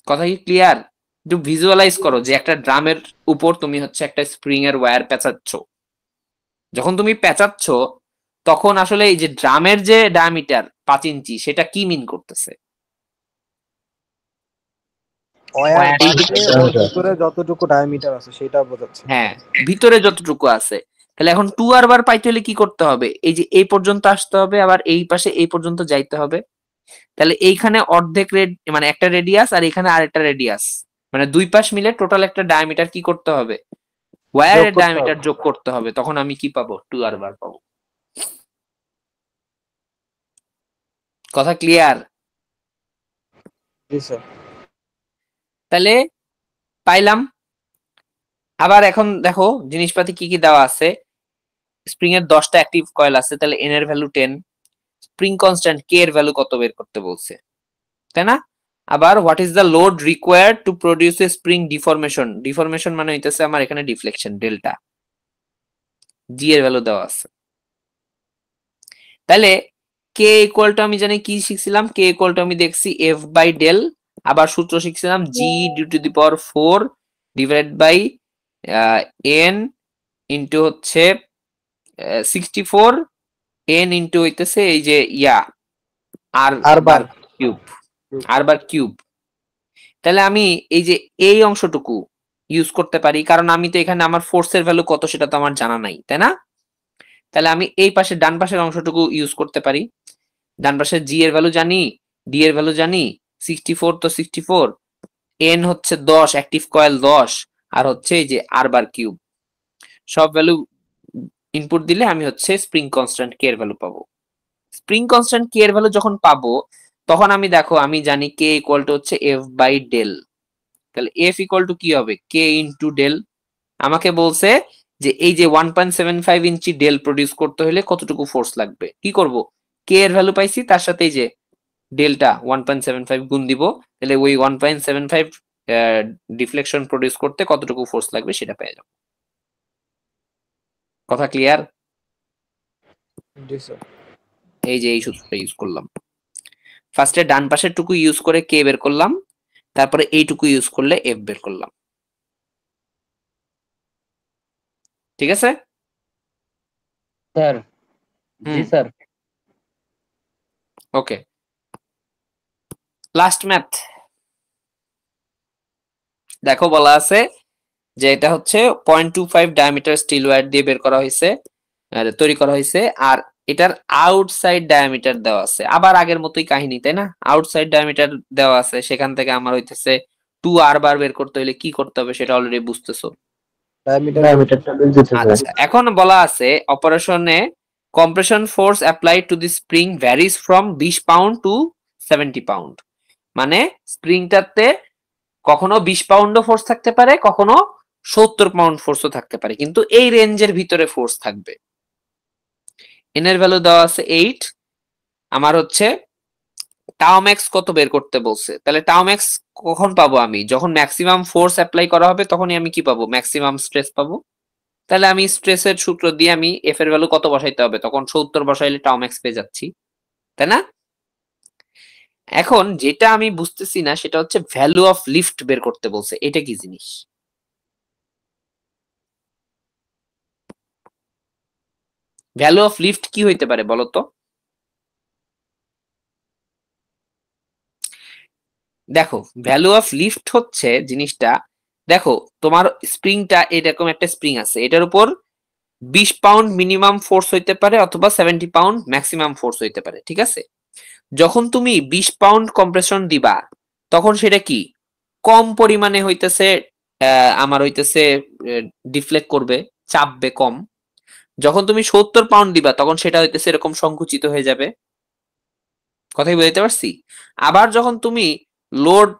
কথা কি ক্লিয়ার? একটু ভিজুয়ালাইজ করো যে একটা ড্রামের উপর তুমি হচ্ছে একটা স্প্রিং এর ওয়্যার পেঁচাচ্ছ। যখন তুমি পেঁচাচ্ছ তখন আসলে এই যে ড্রামের যে ডায়ামিটার 5 ইঞ্চি সেটা কি মিন করতেছে? ভিতরে যতটুকু ডায়ামিটার আছে সেটা বোঝাচ্ছে। হ্যাঁ, ভিতরে যতটুকু আছে। তাহলে এখন 2r বার পাইতে হলে কি করতে হবে? এই যে এই পর্যন্ত আসতে হবে, আবার এই পাশে এই পর্যন্ত যাইতে হবে। তাহলে এইখানে অর্ধেক মানে একটা রেডিয়াস আর এখানে আরেকটা রেডিয়াস, মানে দুই পাশ মিলে টোটাল একটা ডায়ামিটার কি করতে হবে? ওয়্যারের ডায়ামিটার যোগ করতে হবে। তখন আমি কি পাবো? 2r বার পাবো। কথা ক্লিয়ার? জি স্যার। তাহলে পাইলাম। আবার এখন দেখো জিনিসপাতি কি কি দেওয়া আছে। স্প্রিং এর 10টা অ্যাক্টিভ কয়েল আছে, তাহলে এন এর ভ্যালু 10। স্প্রিং কনস্ট্যান্ট কে এর ভ্যালু কত বের করতে বলছে, তাই না? আবার what is the load required to produce A spring deformation. Deformation মানে হইতেছে আমার এখানে ডিফ্লেকশন ডেল্টা। জি এর ভ্যালু দেওয়া আছে। তাহলে কে ইকুয়াল টু আমি জানি কি শিখছিলাম, কে ইকুয়াল টু আমি দেখছি এফ বাই ডেল, আবার সূত্র শিখছিলাম G due to the power 4 divide by N into হচ্ছে 64 এন ইন্টু হইতেছে এই যে আর বার কিউব, আর বার কিউব। তাহলে আমি এই যে এই অংশটুকু ইউজ করতে পারি, কারণ আমি তো এখানে আমার ফোর্সের ভ্যালু কত সেটা তো আমার জানা নাই, তাই না? তাহলে আমি এই পাশে ডান পাশের অংশটুকু ইউজ করতে পারি। ডান পাশে জি এর ভ্যালু জানি, ডি এর ভ্যালু জানি, 64 তো 64, এন হচ্ছে 10, অ্যাক্টিভ কয়েল 10, আর হচ্ছে এই যে আর বার কিউব। সব ভ্যালু ইনপুট দিলে আমি হচ্ছে স্প্রিং কনস্ট্যান্ট কে এর ভ্যালু পাবো। স্প্রিং কনস্ট্যান্ট কে এর ভ্যালু যখন পাবো তখন আমি দেখো আমি জানি কে ইকুয়াল টু হচ্ছে এফ বাই ডেল। তাহলে এফ ইকুয়াল টু কি হবে? কে ইনটু ডেল। আমাকে বলছে যে এই যে 1.75 ইঞ্চি ডেল প্রডিউস করতে হলে কতটুকু ফোর্স লাগবে। কি করব? কে এর ভ্যালু পাইছি, তার সাথে এই যে ডেল্টা 1.75 গুণ দিব, তাহলে ওই 1.75 ডিফ্লেকশন প্রডিউস করতে কতটুকু ফোর্স লাগবে সেটা পেয়ে যাব। কথা ক্লিয়ার? জি স্যার। এই যে এই সূত্রটা ইউজ করলাম। ফার্স্টে ডান পাশের টুকু ইউজ করে কে বের করলাম, তারপরে এইটুকু ইউজ করলে এফ বের করলাম। ঠিক আছে স্যার? জি স্যার। ওকে, লাস্ট ম্যাথ দেখো বলা আছে যে এটা হচ্ছে 0.25 ডায়ামিটার স্টিল ওয়্যার দিয়ে বের করা হয়েছে, তৈরি করা হয়েছে, আর এটার আউটসাইড ডায়ামিটার দেওয়া আছে। আবার আগের মতোই কাহিনী, তাই না? আউটসাইড ডায়ামিটার দেওয়া আছে, সেখান থেকে আমার হইতেছে 2r বার বের করতে হলে কি করতে হবে সেটা অলরেডি বুঝতেছো। ডায়ামিটারটা বের দিতে হবে। আচ্ছা, এখন বলা আছে অপারেশনে compression force applied to the spring varies from 20 pound to 70 pound. মানে স্প্রিংটাতে কখনো 20 পাউন্ডও ফোর্স থাকতে পারে, কখনো 70 পাউন্ড ফোর্সও থাকতে পারে, কিন্তু এই রেঞ্জের ভিতরে ফোর্স থাকবে। এন এর ভ্যালু দেওয়া আছে 8। আমার হচ্ছে টাও ম্যাক্স কত বের করতে বলছে। তাহলে টাও ম্যাক্স কখন পাবো? আমি যখন ম্যাক্সিমাম ফোর্স অ্যাপ্লাই করা হবে তখনই আমি কি পাবো? ম্যাক্সিমাম স্ট্রেস পাবো। তাহলে আমি স্ট্রেসের সূত্র দিয়ে আমি এফ এর ভ্যালু কত বসাইতে হবে? তখন 70 বসাইলে টাও ম্যাক্স পেয়ে যাচ্ছি, তাই না? এখন যেটা আমি বুঝতেছি না সেটা হচ্ছে ভ্যালু অফ লিফট বের করতে বলছে। এটা কি জিনিস? ভ্যালু অফ লিফট কি হইতে পারে বলো তো? দেখো, ভ্যালু অফ লিফট হচ্ছে জিনিসটা, দেখো তোমার স্প্রিংটা এরকম একটা স্প্রিং আছে, এটার উপর 20 পাউন্ড মিনিমাম ফোর্স হইতে পারে অথবা 70 পাউন্ড ম্যাক্সিমাম ফোর্স হইতে পারে, ঠিক আছে? যখন তুমি 20 পাউন্ড কম্প্রেশন দিবা তখন সেটা কি কম পরিমাণে হইতেছে, আমার হইতেছে ডিফ্লেক্ট করবে, চাপবে কম। যখন তুমি 70 পাউন্ড দিবা তখন সেটা হইতেছে এরকম সংকুচিত হয়ে যাবে। কথাই বুঝতে পারছি? আবার যখন তুমি লোড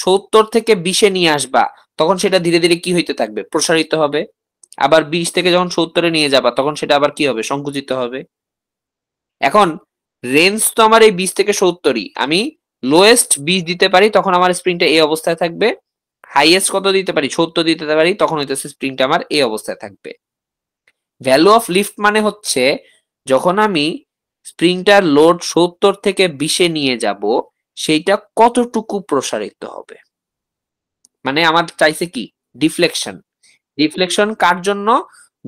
70 থেকে 20-এ নিয়ে আসবা তখন সেটা ধীরে ধীরে কি হইতে থাকবে? প্রসারিত হবে। আবার 20 থেকে যখন 70-এ নিয়ে যাবা তখন সেটা আবার কি হবে? সংকুচিত হবে। এখন রেঞ্জ তো আমার এই 20 থেকে 70-ই, আমি লোয়েস্ট 20 দিতে পারি, তখন আমার স্প্রিংটা এই অবস্থায় থাকবে। হাইয়েস্ট কত দিতে পারি, 70 দিতে পারি, তখন হইতেছে স্প্রিংটা আমার এই অবস্থায় থাকবে। ভ্যালু অফ লিফট মানে হচ্ছে যখন আমি স্প্রিংটার লোড 70 থেকে 20-এ নিয়ে যাব, সেইটা কতটুকু প্রসারিত হবে। মানে আমার চাইছে কি ডিফ্লেকশন। ডিফ্লেকশন কার জন্য,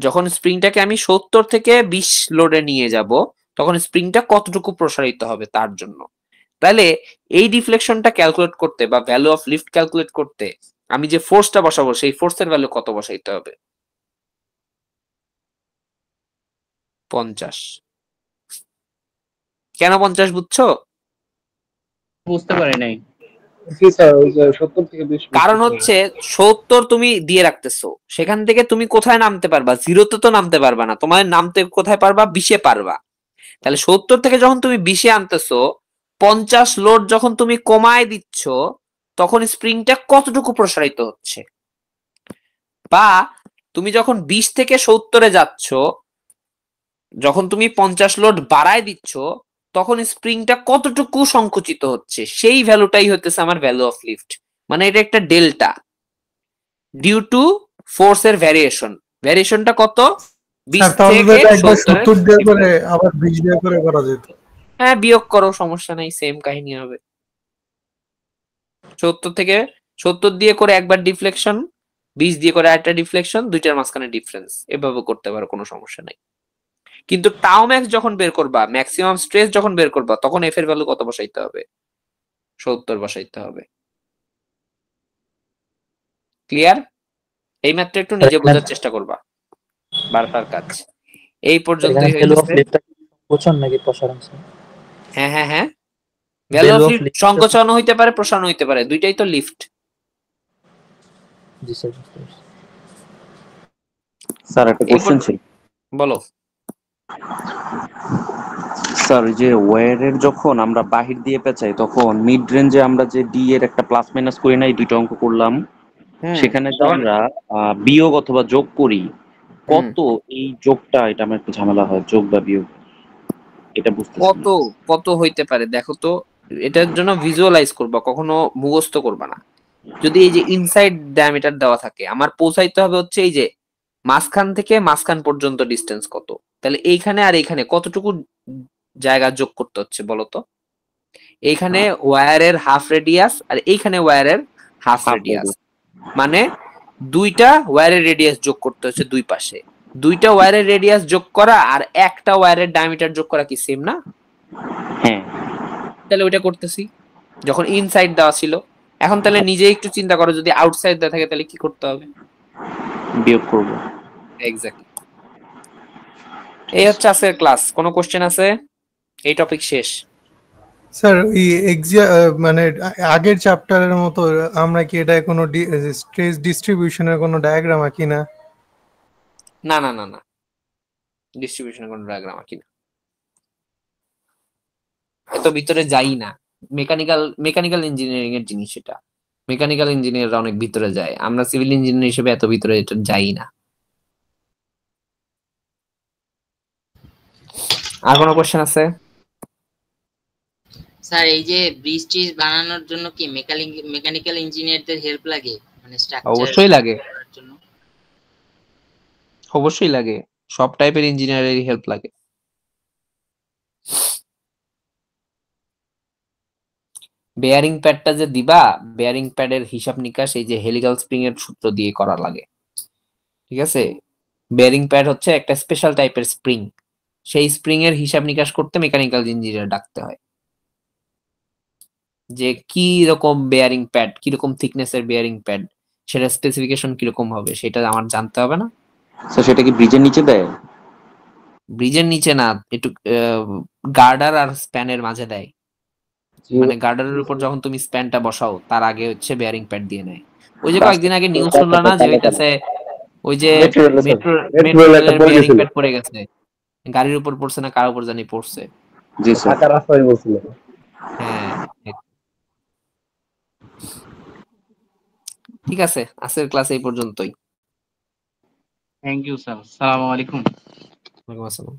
যখন স্প্রিংটাকে আমি 70 থেকে 20 লোডে নিয়ে যাব, তখন স্প্রিংটা কতটুকু প্রসারিত হবে তার জন্য। তাহলে এই ডিফ্লেকশনটা ক্যালকুলেট করতে বা ভ্যালু অফ লিফট ক্যালকুলেট করতে আমি যে ফোর্সটা বসাবো সেই ফোর্সের ভ্যালু কত বসাইতে হবে? 50। কেন 50 বুঝছো? বুঝতে পারি নাই। জি স্যার, ওই যে 70 থেকে 20 কারণ হচ্ছে 70 তুমি দিয়ে রাখতেছো, সেখান থেকে তুমি কোথায় নামতে পারবা? 0-তে তো নামতে পারবা না, তোমার নামতে কোথায় পারবা? 20-এ পারবা। তাহলে 70 থেকে যখন তুমি 20-এ আনতেছো, 50 লোড যখন তুমি কমায় দিচ্ছ, তখন স্প্রিংটা কতটুকু প্রসারিত হচ্ছে। বা তুমি যখন 20 থেকে 70-এ যাচ্ছ, যখন তুমি 50 লোড বাড়ায় দিচ্ছ, তখন স্প্রিংটা কতটুকু সংকুচিত হচ্ছে, সেই ভ্যালুটাই হতেছে আমার ভ্যালু অফ লিফট। মানে এটা একটা ডেল্টা ডিউ টু ফোর্সের ভ্যারিয়েশন। ভ্যারিয়েশনটা কত? 20 থেকে 70 দিয়ে করে আবার 20 দিয়ে করে করা যেত। হ্যাঁ, বিয়োগ করো, সমস্যা নাই, সেম কাহিনী হবে। 70 থেকে 70 দিয়ে করে একবার ডিফ্লেকশন, 20 দিয়ে করে আরেকটা ডিফ্লেকশন, দুইটার মাঝখানে ডিফারেন্স, এভাবে করতে পারো, কোনো সমস্যা নাই। কিন্তু টাও ম্যাক্স যখন বের করবা, ম্যাক্সিমাম স্ট্রেস যখন বের করবা, তখন এফ এর ভ্যালু কত বসাইতে হবে? 70 বসাইতে হবে। ক্লিয়ার? এই মাত্র একটু নিজে বোঝার চেষ্টা করবা, বারবার কাজ। এই পর্যন্তই হইছে। প্রসারণ নাকি প্রসারণ? হ্যাঁ হ্যাঁ হ্যাঁ, ভ্যালু অফ লিফট সংকোচন হইতে পারে, প্রসারণ হইতে পারে, দুইটাই তো লিফট। জি স্যার। স্যার একটা কোশ্চেন ছিল। বলো। স্যার যে ওয়্যারের যখন আমরা বাহির দিয়ে পেঁচাই, তখন মিড রেঞ্জে আমরা যে ডি এর একটা প্লাস মাইনাস করি না, এই দুইটা অঙ্ক করলাম, সেখানে যে আমরা বিয়োগ অথবা যোগ করি, কত এই যোগটা, এটা আমার একটু ঝামেলা হয়, যোগ বা বিয়োগ এটা বুঝতেছি কত না। কত হইতে পারে দেখো তো, এটার জন্য ভিজুয়ালাইজ করবা, কখনো মুখস্থ করবা না। যদি এই যে ইনসাইড ডায়ামিটার দেওয়া থাকে, আমার পৌঁছাইতে হবে হচ্ছে এই যে মাঝখান থেকে মাঝখান পর্যন্ত ডিস্টেন্স কত, তাহলে এইখানে আর এইখানে কতটুকু জায়গা যোগ করতে হচ্ছে বলো তো। এইখানে ওয়্যারের হাফ রেডিয়াস আর এইখানে ওয়্যারের হাফ রেডিয়াস, মানে দুইটা ওয়্যারের রেডিয়াস যোগ করতে হচ্ছে দুই পাশে। দুইটা ওয়্যারের রেডিয়াস যোগ করা আর একটা ওয়্যারের ডায়ামিটার যোগ করা কি সেম না? হ্যাঁ, তাহলে ওইটা করতেছি যখন ইনসাইড দেওয়া ছিল। এখন তাহলে নিজে একটু চিন্তা করো, যদি আউটসাইড দেওয়া থাকে তাহলে কি করতে হবে? বিয়োগ করব। এক্স্যাক্টলি। এই হচ্ছে আজকের ক্লাস। কোনো কোশ্চেন আছে? এই টপিক শেষ। স্যার মানে আগের চ্যাপ্টারের মতো আমরা কি এটা কোনো স্ট্রেস ডিস্ট্রিবিউশনের কোনো ডায়াগ্রাম আঁকি না? না না না না, ডিস্ট্রিবিউশনের কোনো ডায়াগ্রাম আঁকি না, এত ভিতরে যাই না। মেকানিক্যাল ইঞ্জিনিয়ারিং এর জিনিস এটা, মেকানিক্যাল ইঞ্জিনিয়াররা অনেক ভিতরে যায়, আমরা সিভিল ইঞ্জিনিয়ার হিসেবে এত ভিতরে এটা যাই না। আর কোনো কোশ্চেন আছে? স্যার এই যে ব্রিজ ট্রিজ বানানোর জন্য কি মেকানিক্যাল ইঞ্জিনিয়ারদের হেল্প লাগে, মানে স্ট্রাকচার? অবশ্যই লাগে, অবশ্যই লাগে, সব টাইপের ইঞ্জিনিয়ারেরই হেল্প লাগে। বেয়ারিং প্যাডটা যে দিবা, বেয়ারিং প্যাডের হিসাব নিকাশ এই যে হেলিক্যাল স্প্রিং এর সূত্র দিয়ে করা লাগে, ঠিক আছে? বেয়ারিং প্যাড হচ্ছে একটা স্পেশাল টাইপের স্প্রিং, সেই স্প্রিং এর হিসাব নিকাশ করতে মেকানিক্যাল ইঞ্জিনিয়ার ডাকতে হয়। যে কি রকম বেয়ারিং প্যাড, কি রকম থিকনেসের বেয়ারিং প্যাড, সেটা স্পেসিফিকেশন কিরকম হবে সেটা আমার জানতে হবে না? স্যার সেটা কি ব্রিজের নিচে দেয়? ব্রিজের নিচে না, একটু গার্ডার আর স্প্যানের মাঝে দেয়। মানে গার্ডারের উপর যখন তুমি স্প্যানটা বসাও তার আগে হচ্ছে বেয়ারিং প্যাড দিয়ে নেয়। ওই যে কয়েকদিন আগে নিউজ শুনলা না, যে হইতাছে ওই যে মেট্রো রেলের বেয়ারিং প্যাড পড়ে গেছে, গাড়ির উপর পড়ছে না কার উপর জানি পড়ছে। জি স্যার, ঢাকা রাস্তায় বলছিল। হ্যাঁ, ঠিক আছে, আজকের ক্লাস এই পর্যন্তই। থ্যাংক ইউ স্যার, আসসালামু আলাইকুম। ওয়ালাইকুম আসসালাম।